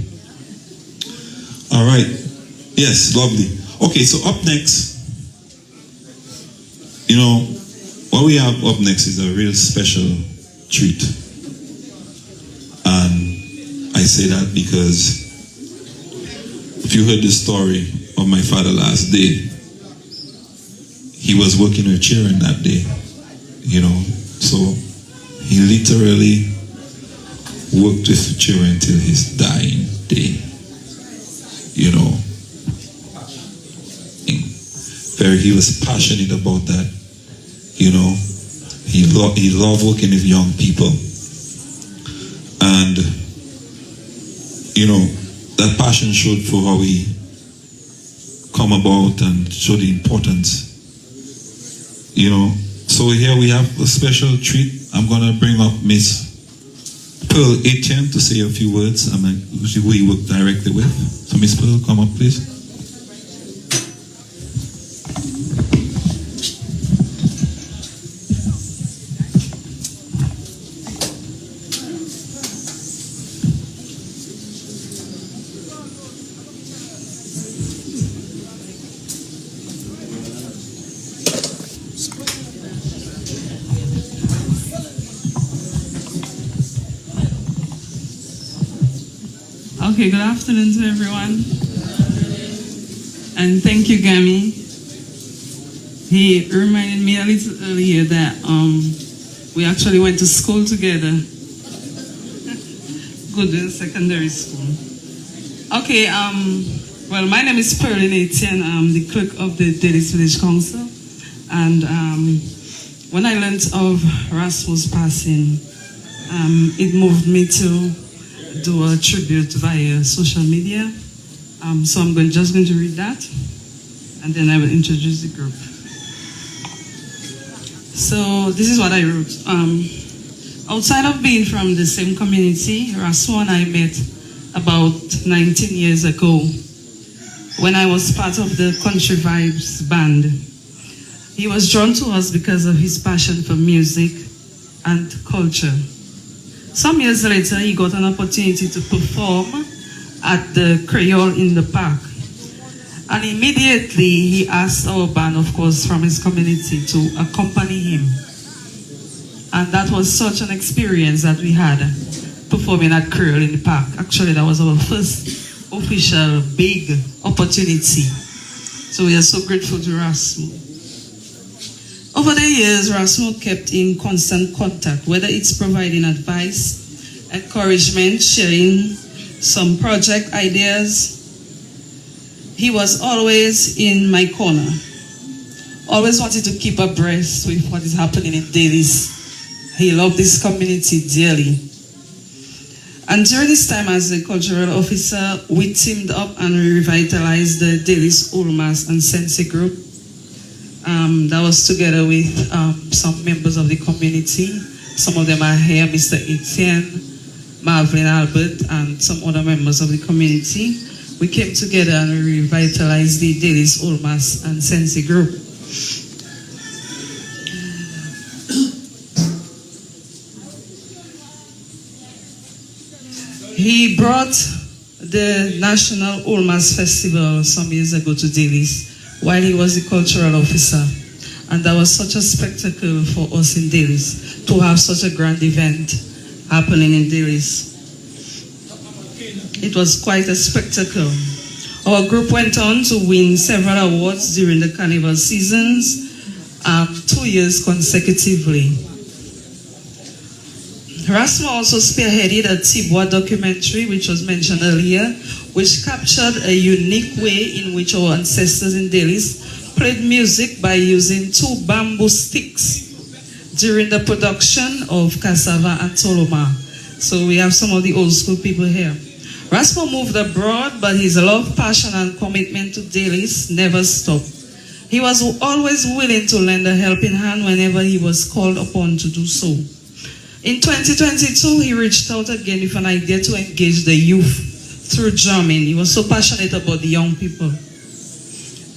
All right. Yes, lovely. Okay, so up next, you know, what we have up next is a real special treat. And I say that because if you heard the story of my father last day, he was working a chair in that day, you know, so he literally worked with the chair until his dying day, you know. He was passionate about that, you know. He loved working with young people, and you know that passion showed for how we come about and show the importance, you know. So here we have a special treat. I'm gonna bring up Miss Pearl Etienne to say a few words. I'm who he worked directly with. So Miss Pearl, come up, please. Okay, good afternoon to everyone. And thank you, Gami. He reminded me a little earlier that we actually went to school together. Good secondary school. Okay, well, my name is Pearl Etienne. I'm the clerk of the Daly's Village Council. And when I learned of Rasmo's passing, it moved me to do a tribute via social media. So I'm just going to read that, and then I will introduce the group. So this is what I wrote. Outside of being from the same community, Rasmo and I met about 19 years ago when I was part of the Country Vibes band. He was drawn to us because of his passion for music and culture. Some years later, he got an opportunity to perform at the Creole in the Park. And immediately, he asked our band, of course, from his community to accompany him. And that was such an experience that we had performing at Creole in the Park. Actually, that was our first official big opportunity. So we are so grateful to Rasmo. Over the years, Rasmo kept in constant contact, whether it's providing advice, encouragement, sharing some project ideas. He was always in my corner, always wanted to keep abreast with what is happening in Daly's. He loved this community dearly. And during his time as a cultural officer, we teamed up and revitalized the Daly's Ulmas and Sensi group. That was together with some members of the community. Some of them are here, Mr. Etienne, Marvin Albert, and some other members of the community. We came together and revitalized the Daly's Ulmas and Sensi group. He brought the National Ulmas Festival some years ago to Daly's while he was the cultural officer. And that was such a spectacle for us in Daly's to have such a grand event happening in Daly's. It was quite a spectacle. Our group went on to win several awards during the carnival seasons, 2 years consecutively. Rasmo also spearheaded a Tibwa documentary, which was mentioned earlier, which captured a unique way in which our ancestors in Daly's played music by using 2 bamboo sticks during the production of cassava and toloma. So we have some of the old school people here. Rasmo moved abroad, but his love, passion, and commitment to Daly's never stopped. He was always willing to lend a helping hand whenever he was called upon to do so. In 2022, he reached out again with an idea to engage the youth through drumming. He was so passionate about the young people.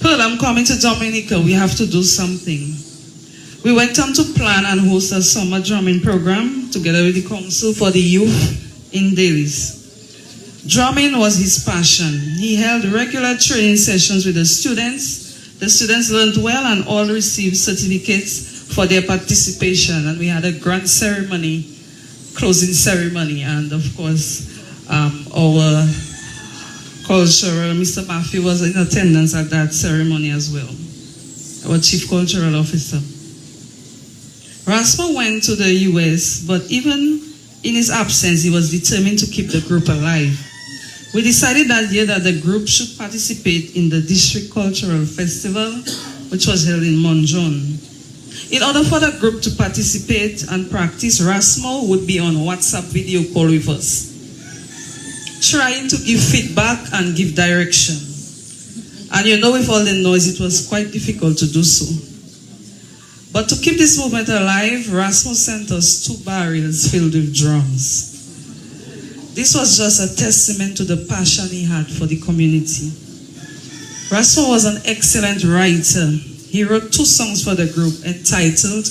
Pearl, I'm coming to Dominica. We have to do something. We went on to plan and host a summer drumming program together with the council for the youth in Dailies. Drumming was his passion. He held regular training sessions with the students. The students learned well and all received certificates for their participation. And we had a grand ceremony, closing ceremony, and of course, our cultural, Mr. Matthew was in attendance at that ceremony as well, our chief cultural officer. Rasmo went to the US, but even in his absence, he was determined to keep the group alive. We decided that year that the group should participate in the District Cultural Festival, which was held in Monjon. In order for the group to participate and practice, Rasmo would be on WhatsApp video call with us, trying to give feedback and give direction. And you know, with all the noise, it was quite difficult to do so. But to keep this movement alive, Rasmo sent us 2 barrels filled with drums. This was just a testament to the passion he had for the community. Rasmo was an excellent writer. He wrote 2 songs for the group entitled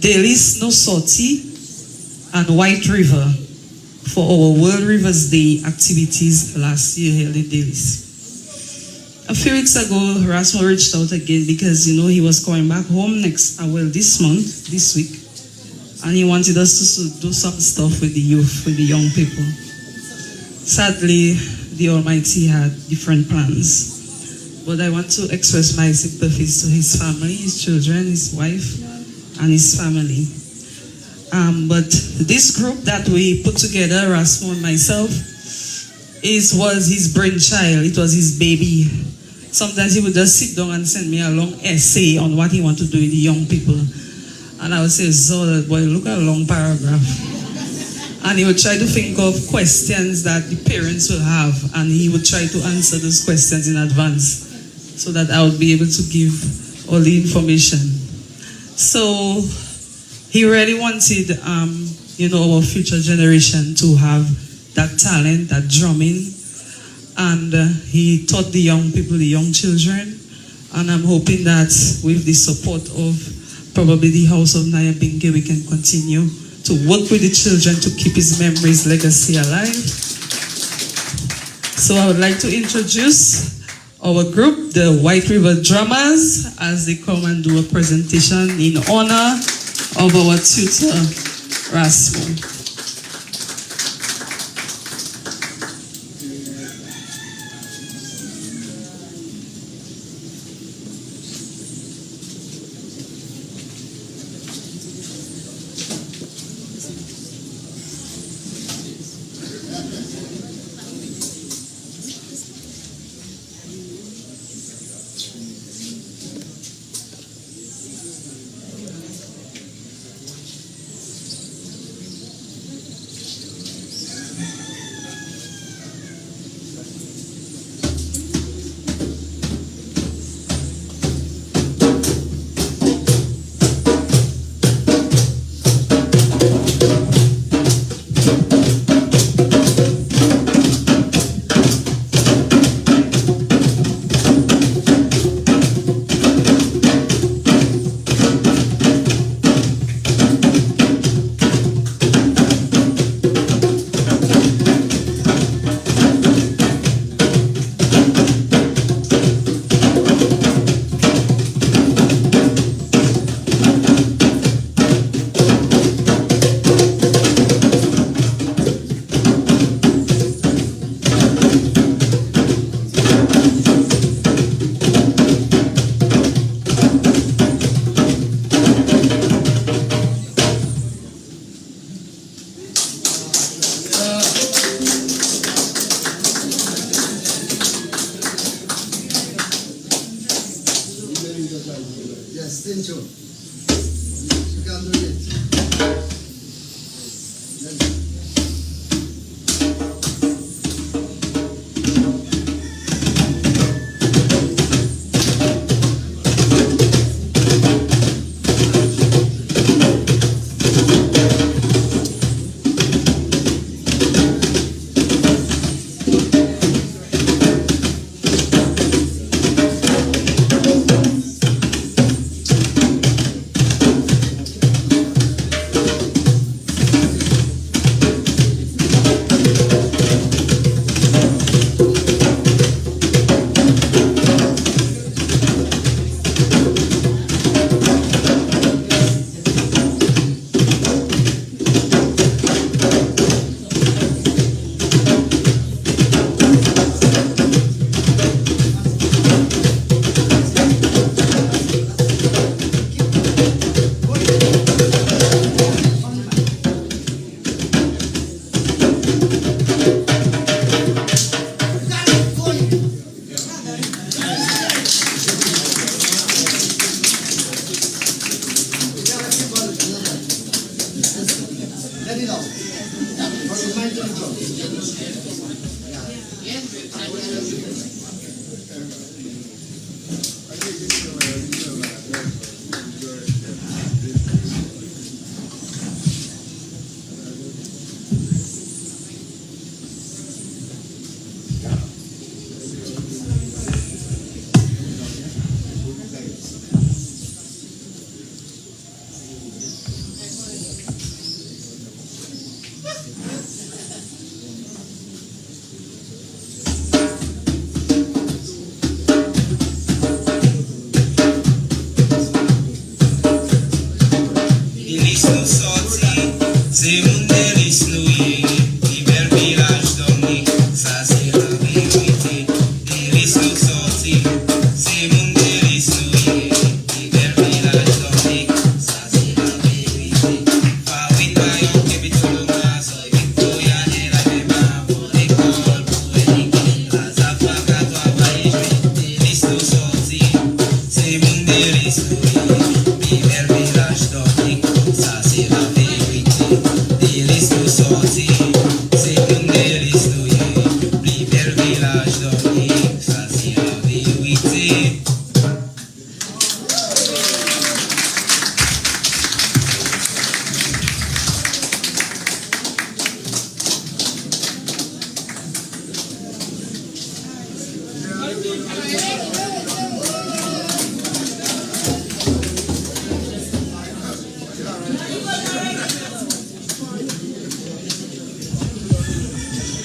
Delis No Sorti and White River for our World Rivers Day activities last year held in Delis. A few weeks ago, Rasmo reached out again because, you know, he was coming back home this month, this week, and he wanted us to do some stuff with the youth, with the young people. Sadly, the Almighty had different plans, but I want to express my sympathies to his family, his children, his wife, and his family. But this group that we put together, Rasmo and myself, was his brainchild. It was his baby. Sometimes he would just sit down and send me a long essay on what he wanted to do with the young people. And I would say, so boy, look at a long paragraph. And he would try to think of questions that the parents will have, and he would try to answer those questions in advance so that I would be able to give all the information. So he really wanted, our future generation to have that talent, that drumming. And he taught the young people, the young children. And I'm hoping that with the support of probably the House of Nyabinge, we can continue to work with the children to keep his memories, legacy alive. So I would like to introduce our group, the White River Drummers, as they come and do a presentation in honor of our tutor, Rasmo.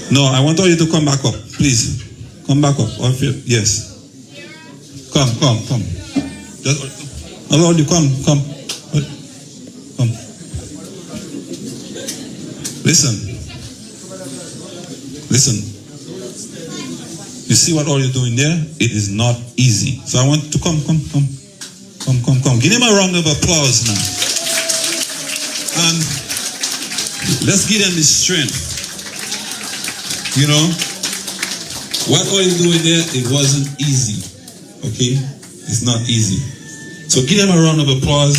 No, I want all you to come back up, please. Come back up. Yes. Come. Just allow you come. Listen. You see what all you're doing there? It is not easy. So I want to come. Give him a round of applause now. And let's give them the strength. You know, what all you're doing there, it wasn't easy. Okay? It's not easy. So give them a round of applause.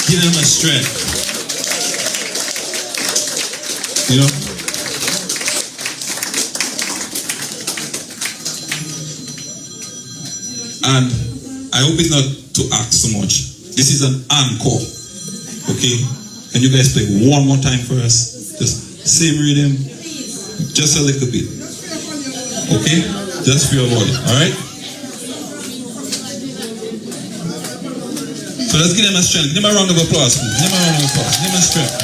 Give them a strength. You know? And I hope it's not to ask so much. This is an encore. Okay? Can you guys play one more time for us? Just same rhythm. Just a little bit. Okay? Just for your body. Alright? So let's give them a strength. Give them a round of applause. Give them a round of applause. Give them a strength.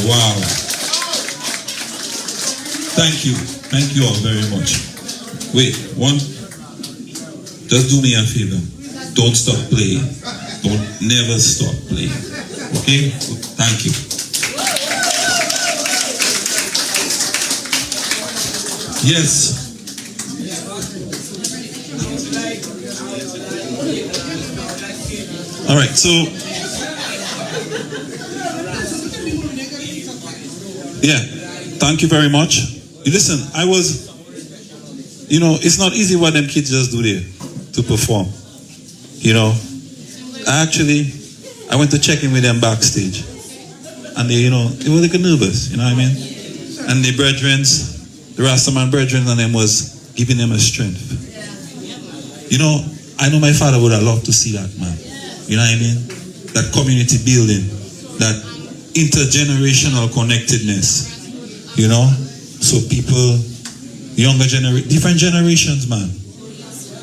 Wow. Thank you all very much. Wait, just do me a favor. Don't stop playing. Don't never stop playing. Okay? Thank you. Yes. All right, so yeah, thank you very much. Listen, it's not easy what them kids just do there to perform. I went to check in with them backstage, and they were like nervous, you know what I mean? And the brethren, the Rastaman brethren and them was giving them a strength. You know, I know my father would have loved to see that, man. You know what I mean? That community building, that intergenerational connectedness. You know? So people, different generations, man.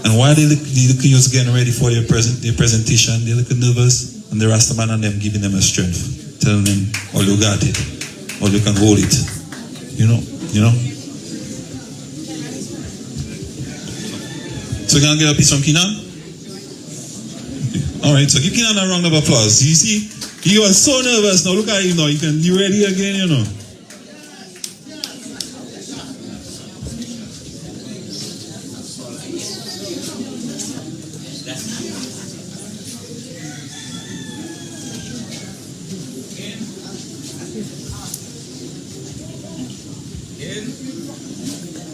And while the youths getting ready for their presentation, they look nervous, and the Rastaman and them giving them a strength, telling them, "Oh, you got it, or you can hold it." You know. So you gonna get a piece from Kenan? All right. So give Kenan a round of applause. You see, he was so nervous. Now look at him now. You ready again? You know.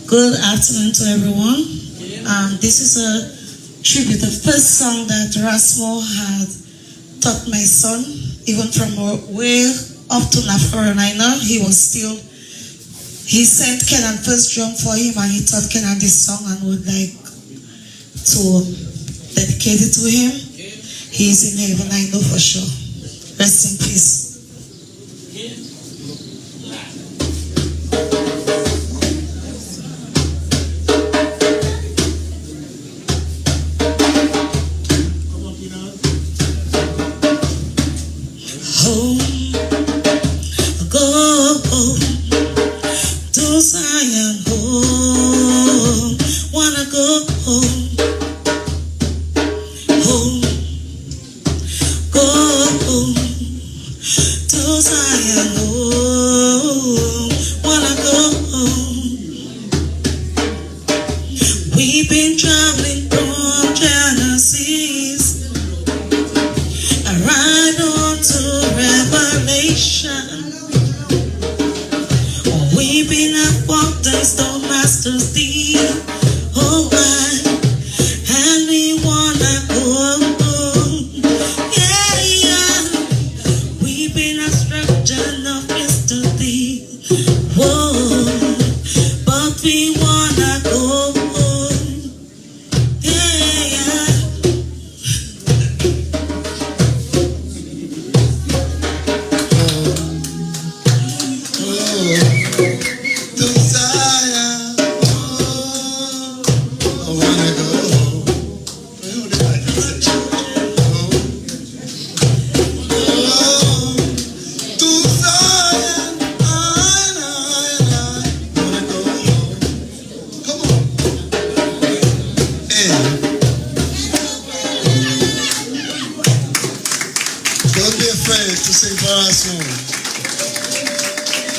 Good afternoon to everyone. This is a tribute, the first song that Rasmo had taught my son, even from way up to Nafaraina. He sent Kenan first drum for him, and he taught Kenan this song and would like to dedicate it to him. He's in heaven, I know for sure. Rest in peace.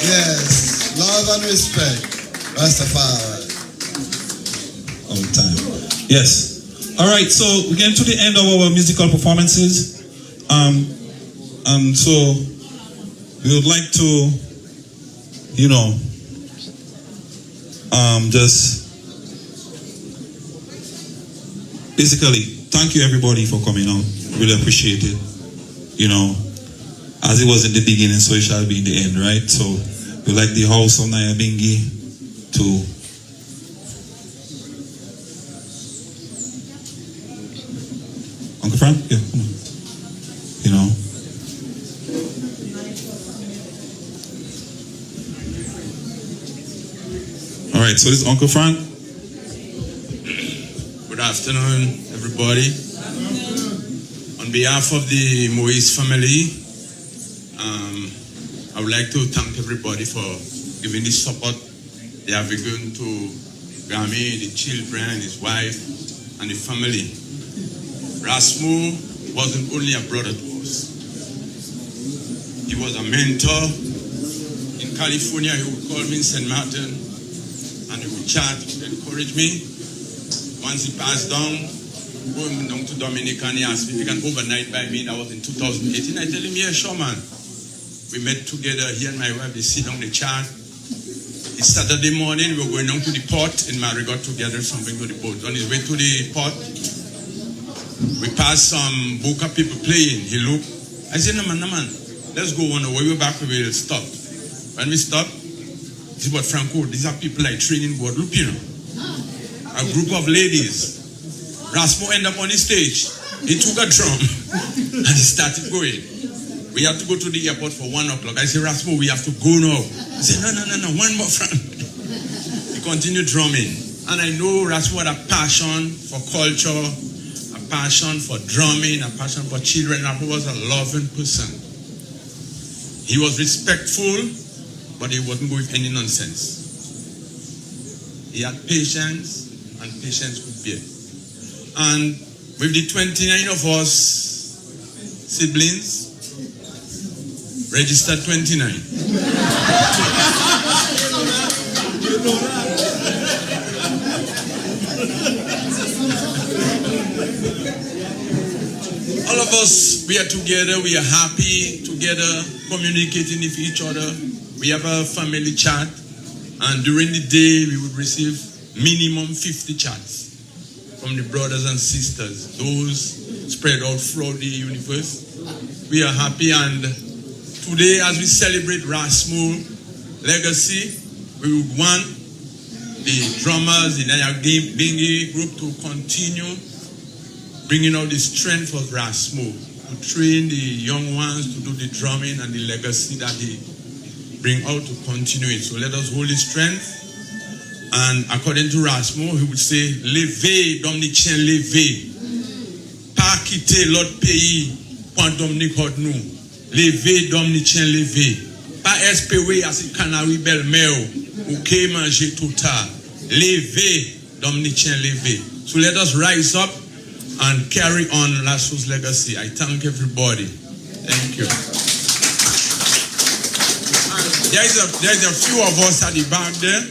Yes, love and respect. Rastafari. All the time. Yes. All right, so we're getting to the end of our musical performances. And so we would like to, just basically thank you everybody for coming out. Really appreciate it. As it was in the beginning, so it shall be in the end, right? So we like the house of Nyabingi to Uncle Frank? Yeah, come on. All right, so this is Uncle Frank. Good afternoon, everybody. On behalf of the Moise family, I would like to thank everybody for giving this support they have given to Grammy, the children, his wife, and the family. Rasmo wasn't only a brother to us. He was a mentor. In California, he would call me in St. Martin, and he would chat, he would encourage me. Once he passed down, going down to Dominica, and he asked me if he can overnight by me. That was in 2018. I tell him, yeah, sure, man. We met together, he and my wife, they sit down, they chat. It's Saturday morning, we were going down to the port in Marigot to gather something to the boat. On his way to the port, we passed some Boca people playing. He looked. I said, no man, let's go on the way back, we will stop. When we stopped, This is what Franco, these are people like training Guadeloupe, you know. A group of ladies. Rasmo ended up on the stage. He took a drum and he started going. We have to go to the airport for 1 o'clock. I said, Rasmo, we have to go now. He said, no, one more Frank. He continued drumming. And I know Rasmo had a passion for culture, a passion for drumming, a passion for children. Rasmo was a loving person. He was respectful, but he wasn't going with any nonsense. He had patience, and patience could bear. And with the 29 of us siblings, registered 29. All of us, we are together, we are happy together, communicating with each other. We have a family chat, and during the day we would receive minimum 50 chats from the brothers and sisters, those spread out throughout the universe. We are happy, and today as we celebrate Rasmo legacy, we would want the drummers, the Nyabingi group to continue bringing out the strength of Rasmo, to train the young ones to do the drumming and the legacy that they bring out to continue it. So let us hold his strength. And according to Rasmo, he would say, Levez, Dominicien, levez. Pas quitter l'autre pays, Point Dominique hot nous. Levez, Dominicien, levez. Pas espérer à ce canari belle mère, ou que manger tout tard. Levez, Dominicien, levez. So let us rise up and carry on Rasmo's legacy. I thank everybody. Thank you. There's a few of us at the back there.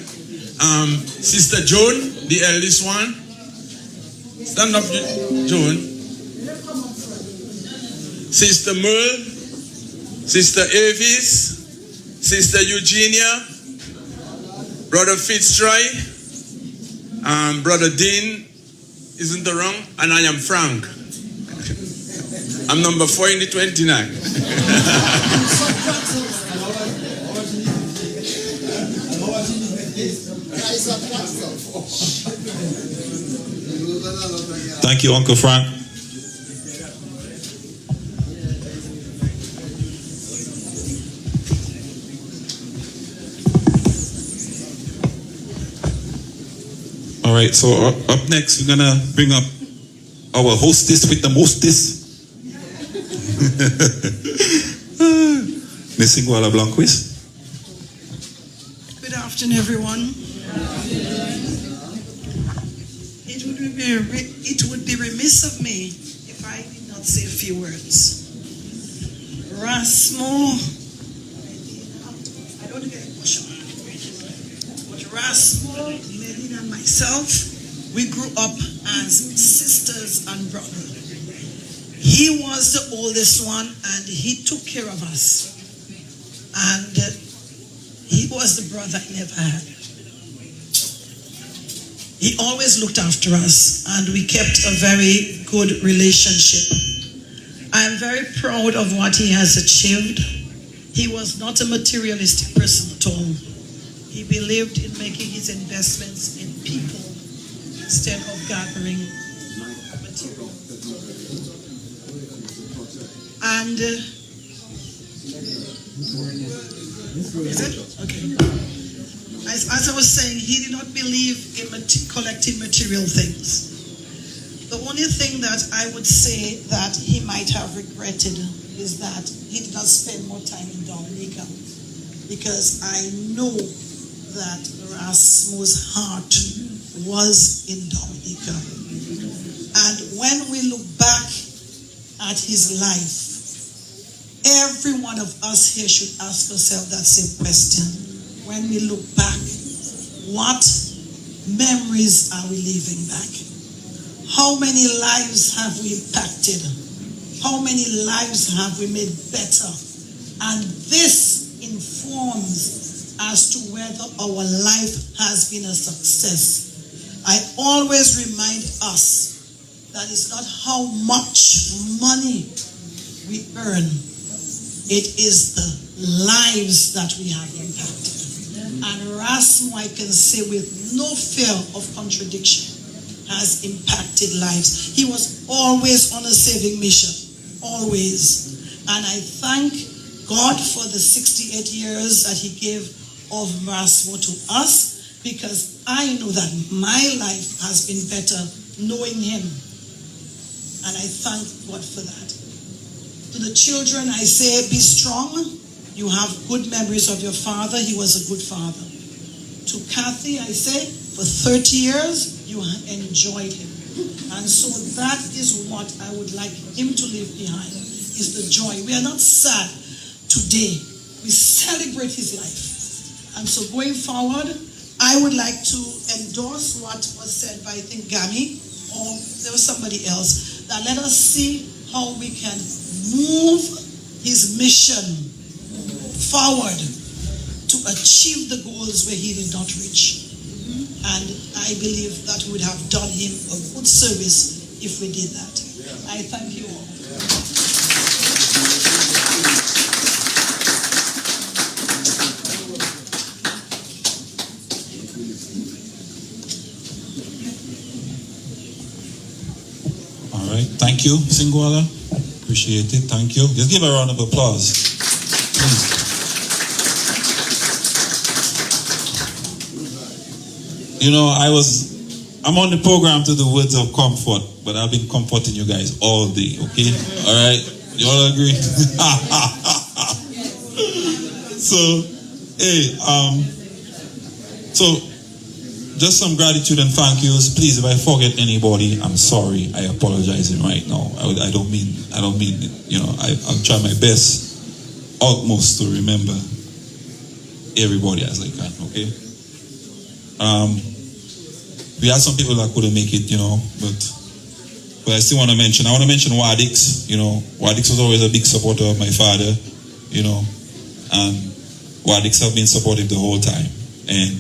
Sister Joan, the eldest one. Stand up, Joan. Sister Merle, Sister Avis, Sister Eugenia, Brother Fitzroy, Brother Dean isn't around, and I am Frank. I'm number 4 in the 29. Thank you, Uncle Frank. All right, so up next, we're gonna bring up our hostess with the mostest. Nisingwala Blanquist. Good afternoon, everyone. It would be remiss of me if I did not say a few words. Rasmo, I don't get emotional, but Rasmo, Medina, and myself, we grew up as sisters and brothers. He was the oldest one, and he took care of us. And he was the brother I never had. He always looked after us, and we kept a very good relationship. I am very proud of what he has achieved. He was not a materialistic person at all. He believed in making his investments in people instead of gathering material. And is it? Okay. As I was saying, he did not believe in collecting material things. The only thing that I would say that he might have regretted is that he did not spend more time in Dominica, because I know that Rasmo's heart was in Dominica. And when we look back at his life, every one of us here should ask ourselves that same question. When we look back, what memories are we leaving back? How many lives have we impacted? How many lives have we made better? And this informs as to whether our life has been a success. I always remind us that it's not how much money we earn, it is the lives that we have impacted. And Rasmo, I can say with no fear of contradiction, has impacted lives. He was always on a saving mission, always. And I thank God for the 68 years that he gave of Rasmo to us, because I know that my life has been better knowing him. And I thank God for that. To the children, I say, be strong. You have good memories of your father. He was a good father. To Kathy, I say, for 30 years, you enjoyed him. And so that is what I would like him to leave behind, is the joy. We are not sad today. We celebrate his life. And so going forward, I would like to endorse what was said by, I think, Gami, or there was somebody else, that let us see how we can move his mission forward to achieve the goals where he did not reach. And I believe that we would have done him a good service if we did that. I thank you all. All right, thank you, Singwala. Appreciate it, thank you. Just give a round of applause, please. You know, I'm on the program to the words of comfort, but I've been comforting you guys all day, okay? All right? You all agree? So, hey, so just some gratitude and thank yous. Please, if I forget anybody, I'm sorry. I apologize right now. I don't mean it. You know, I'll try my best, utmost to remember everybody as I can, okay? We had some people that couldn't make it, you know, but I still want to mention Wadix. You know, Wadix was always a big supporter of my father, you know, and Wadix have been supportive the whole time. And,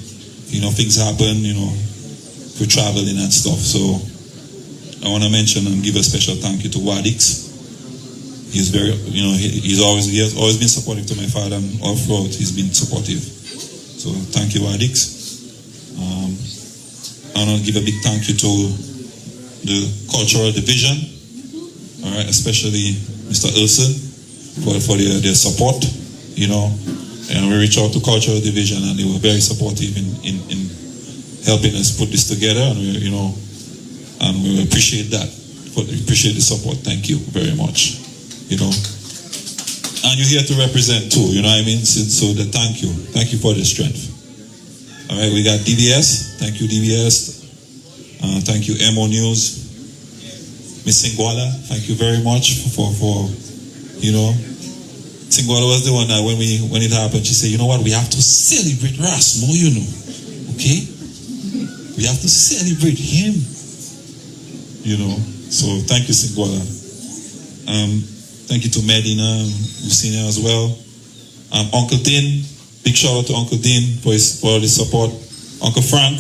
you know, things happen, you know, for traveling and stuff. So I want to mention and give a special thank you to Wadix. He's very, you know, he has always been supportive to my father, and all throughout he's been supportive. So thank you, Wadix. I want to give a big thank you to the cultural division, all right, especially Mr. Ilson for their support, you know, and we reached out to cultural division and they were very supportive in helping us put this together, and we, you know, and we appreciate that. We appreciate the support. Thank you very much, you know. And you're here to represent too, you know what I mean? So thank you for the strength. All right, we got DBS. Thank you, DBS. Thank you, MO News. Miss Singwala, thank you very much for you know. Singwala was the one that when it happened, she said, you know what, we have to celebrate Rasmo, you know. Okay? We have to celebrate him. You know. So thank you, Singwala. Thank you to Medina, Lucina as well. Uncle Dean. Big shout out to Uncle Dean for his support. Uncle Frank,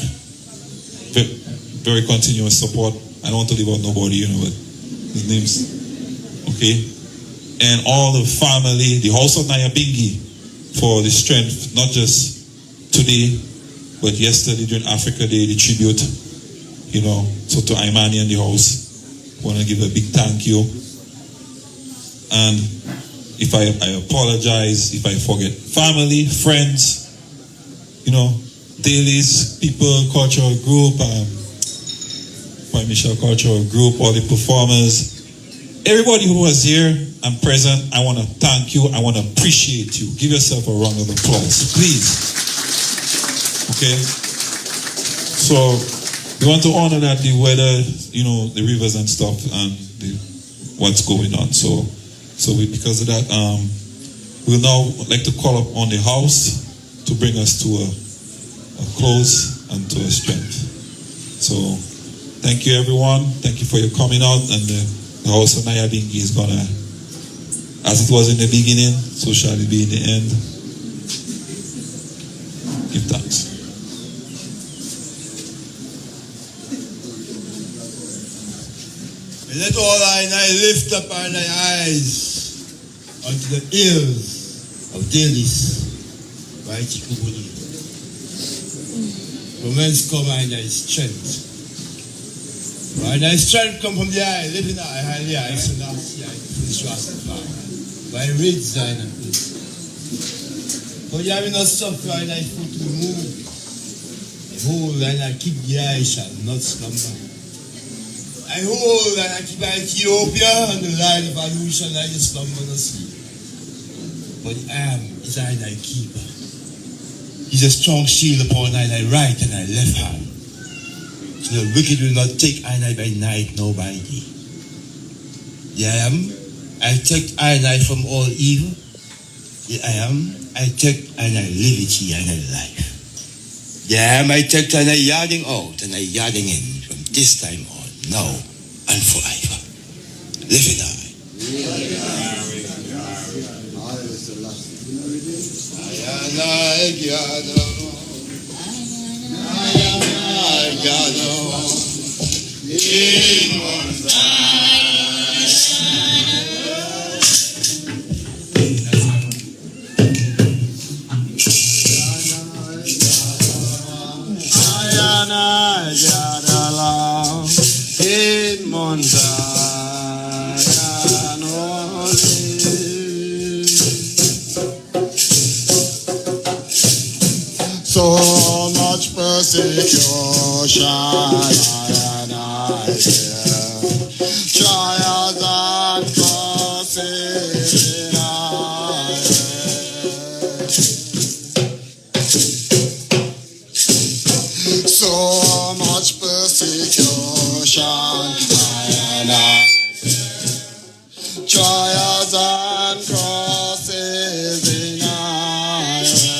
very continuous support. I don't want to leave out nobody, you know, but his name's okay. And all the family, the House of Nyabingi, for the strength, not just today, but yesterday during Africa Day, the tribute, you know. So to Imani and the house, I want to give a big thank you. And if I apologize, if I forget family, friends, you know, dailies, people, cultural group, Point Michelle cultural group, all the performers, everybody who was here and present, I want to thank you. I want to appreciate you. Give yourself a round of applause, please. Okay? So, we want to honor that the weather, you know, the rivers and stuff, and what's going on. So because of that, we'll now like to call up on the house to bring us to a close and to a strength. So thank you, everyone. Thank you for your coming out. And the house of Nyabingi is gonna, as it was in the beginning, so shall it be in the end. Give thanks. Let all thine lift up our eyes unto the hills of Delis, by Chikubuni. From whence come I thy strength? For thy strength come from the eye, living eye, highly eye, so last eye, foolish Rastafarian. By raids thine and peace. For you have not suffer thy foot to be moved. Behold, and I keep the eye shall not slumber. I hold and I keep Ethiopia and the line of Alusha and I just slumber no sleep. But I am is I thy keeper. He's a strong shield upon thy right and thy left hand. So the wicked will not take I by night nor by day. I take I from all evil. I take I liberty and life. I take I yarding out and I yarding in from this time on, now and forever. Live it I. So much persecution and I bear, trials and crosses in I bear. So much persecution and I bear, trials and crosses in I bear.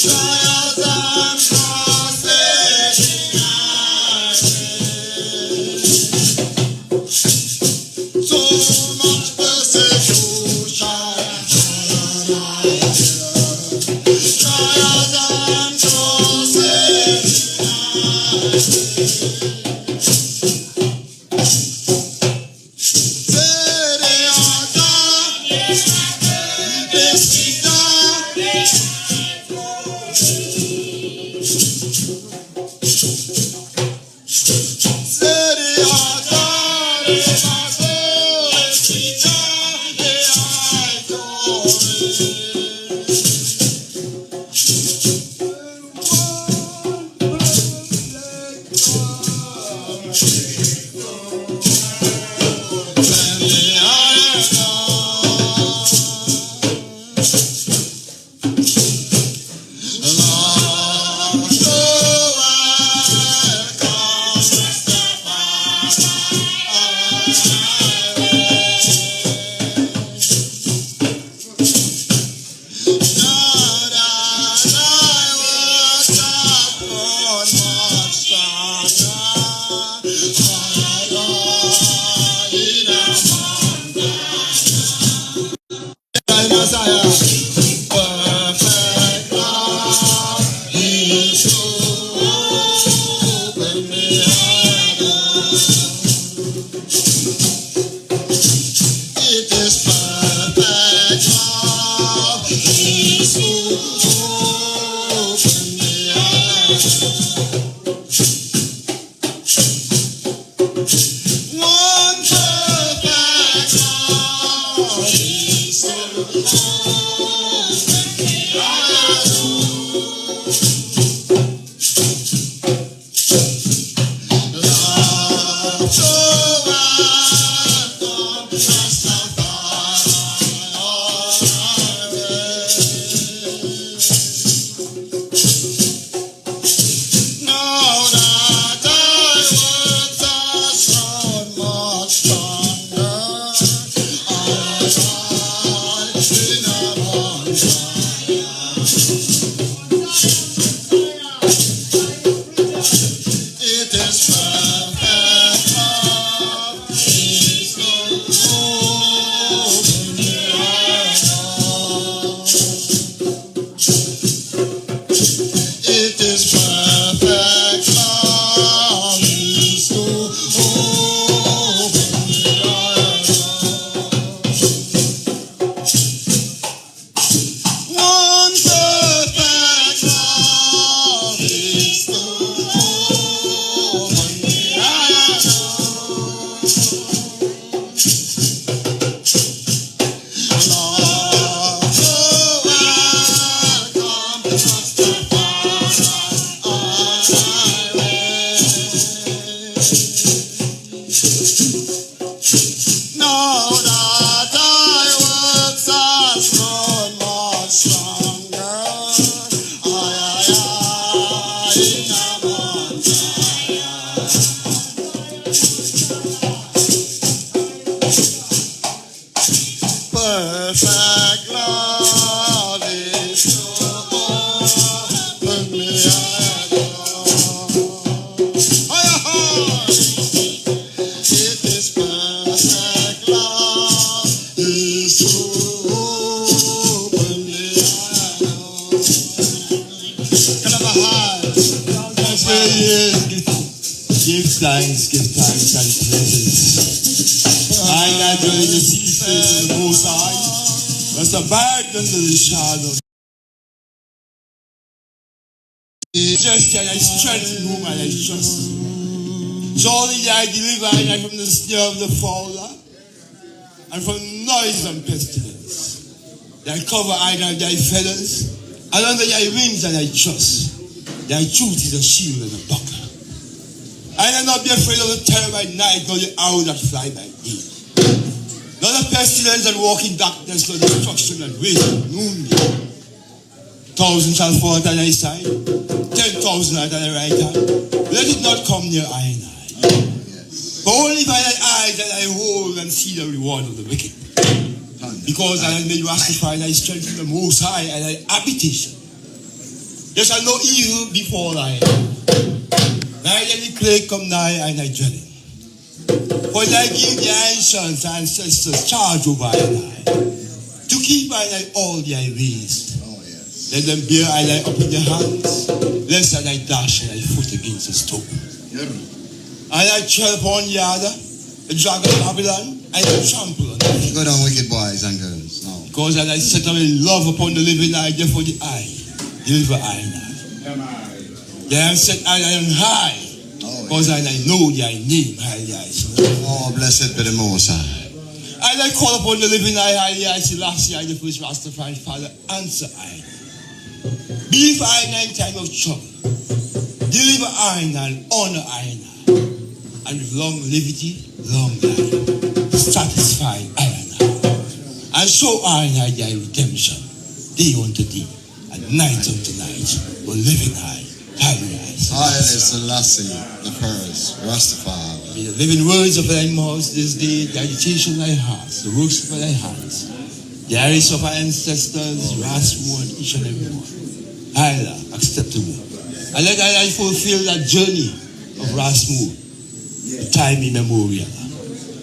trials and crosses in our way. So much persecution, trials and crosses in our way. Give thanks and praises. I that dwell in the secret place of the Most High, must abide under the shadow. Just and I strengthen whom I trust. Surely I deliver I from the snare of the fowler, and from noise and pestilence. Thy cover I and thy feathers, and under thy wings and I trust. Thy truth is a shield and a buckler. I will not be afraid of the terror by night, nor the arrow that fly by day. Nor the pestilence that walk in darkness, nor destruction that wage at noonday. 1,000 shall fall at thy side, 10,000 at thy right hand. Let it not come near I and I. For only by thy eyes that I hold and see the reward of the wicked. Because I have made Rastafarian thy strength in the Most High and thy habitation. There shall no evil befall I. Neither any plague come nigh I dwelling. For I give the ancient ancestors charge over I, to keep I all thy ways. Let them bear I up in their hands, lest I dash thy foot against a stone. And I tread upon the other, the dragon of Babylon, and I trample on them. Go down, wicked boys and girls. No. Because I set up in love upon the living eye, therefore the eye, deliver I now. They have set I on high, because I know thy name, highly I. Oh, blessed be the Most High. I call upon the living eye, highly I, Selassie, I, the first Rastafarian Father, answer I. Believe I in time of trouble, deliver I and honor I now, and with long levity, long life, satisfy I now, and show I now thy redemption, day unto day, and night unto night, for living I, highly I. Haile Selassie, the first, Rastafari. May the living words of thy mouth this day, the agitation of thy heart, the works of thy hands, the arrows of our ancestors, Rasmo and each and every one. Haile, acceptable. And let I fulfill that journey of Rasmo, the time immemorial,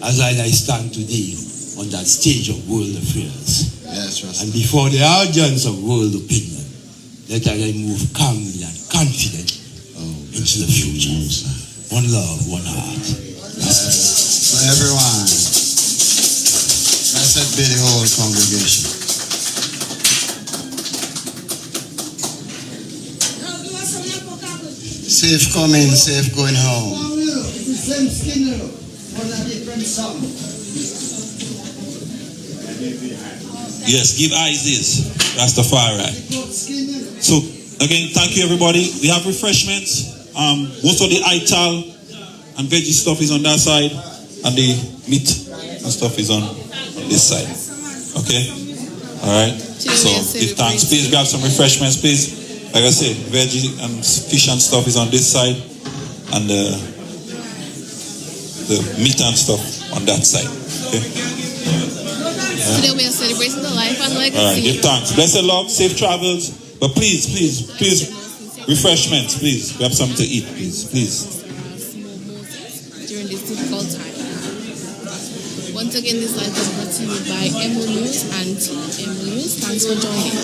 as I stand today on that stage of world affairs. Yes, Rastafari. And before the audience of world opinion, let I move calmly and confidently into the future. One love, one heart. For everyone, blessed be the whole congregation. Safe coming, safe going home. It's the same skin on a different song. Yes, give eyes this. Rastafari. So, again, thank you everybody. We have refreshments. Most of the ital and veggie stuff is on that side, and the meat and stuff is on this side. Okay? Alright? So, give thanks. Please grab some refreshments, please. Like I said, veggie and fish and stuff is on this side, and the meat and stuff on that side. Okay? Today we are celebrating the life and legacy. Alright, give thanks. Blessed love, safe travels. But please, refreshments, please. Grab something to eat, please. Ras Mo Moses during this difficult time. Once again, this life is brought to you by MO News and TM News. Thanks for joining.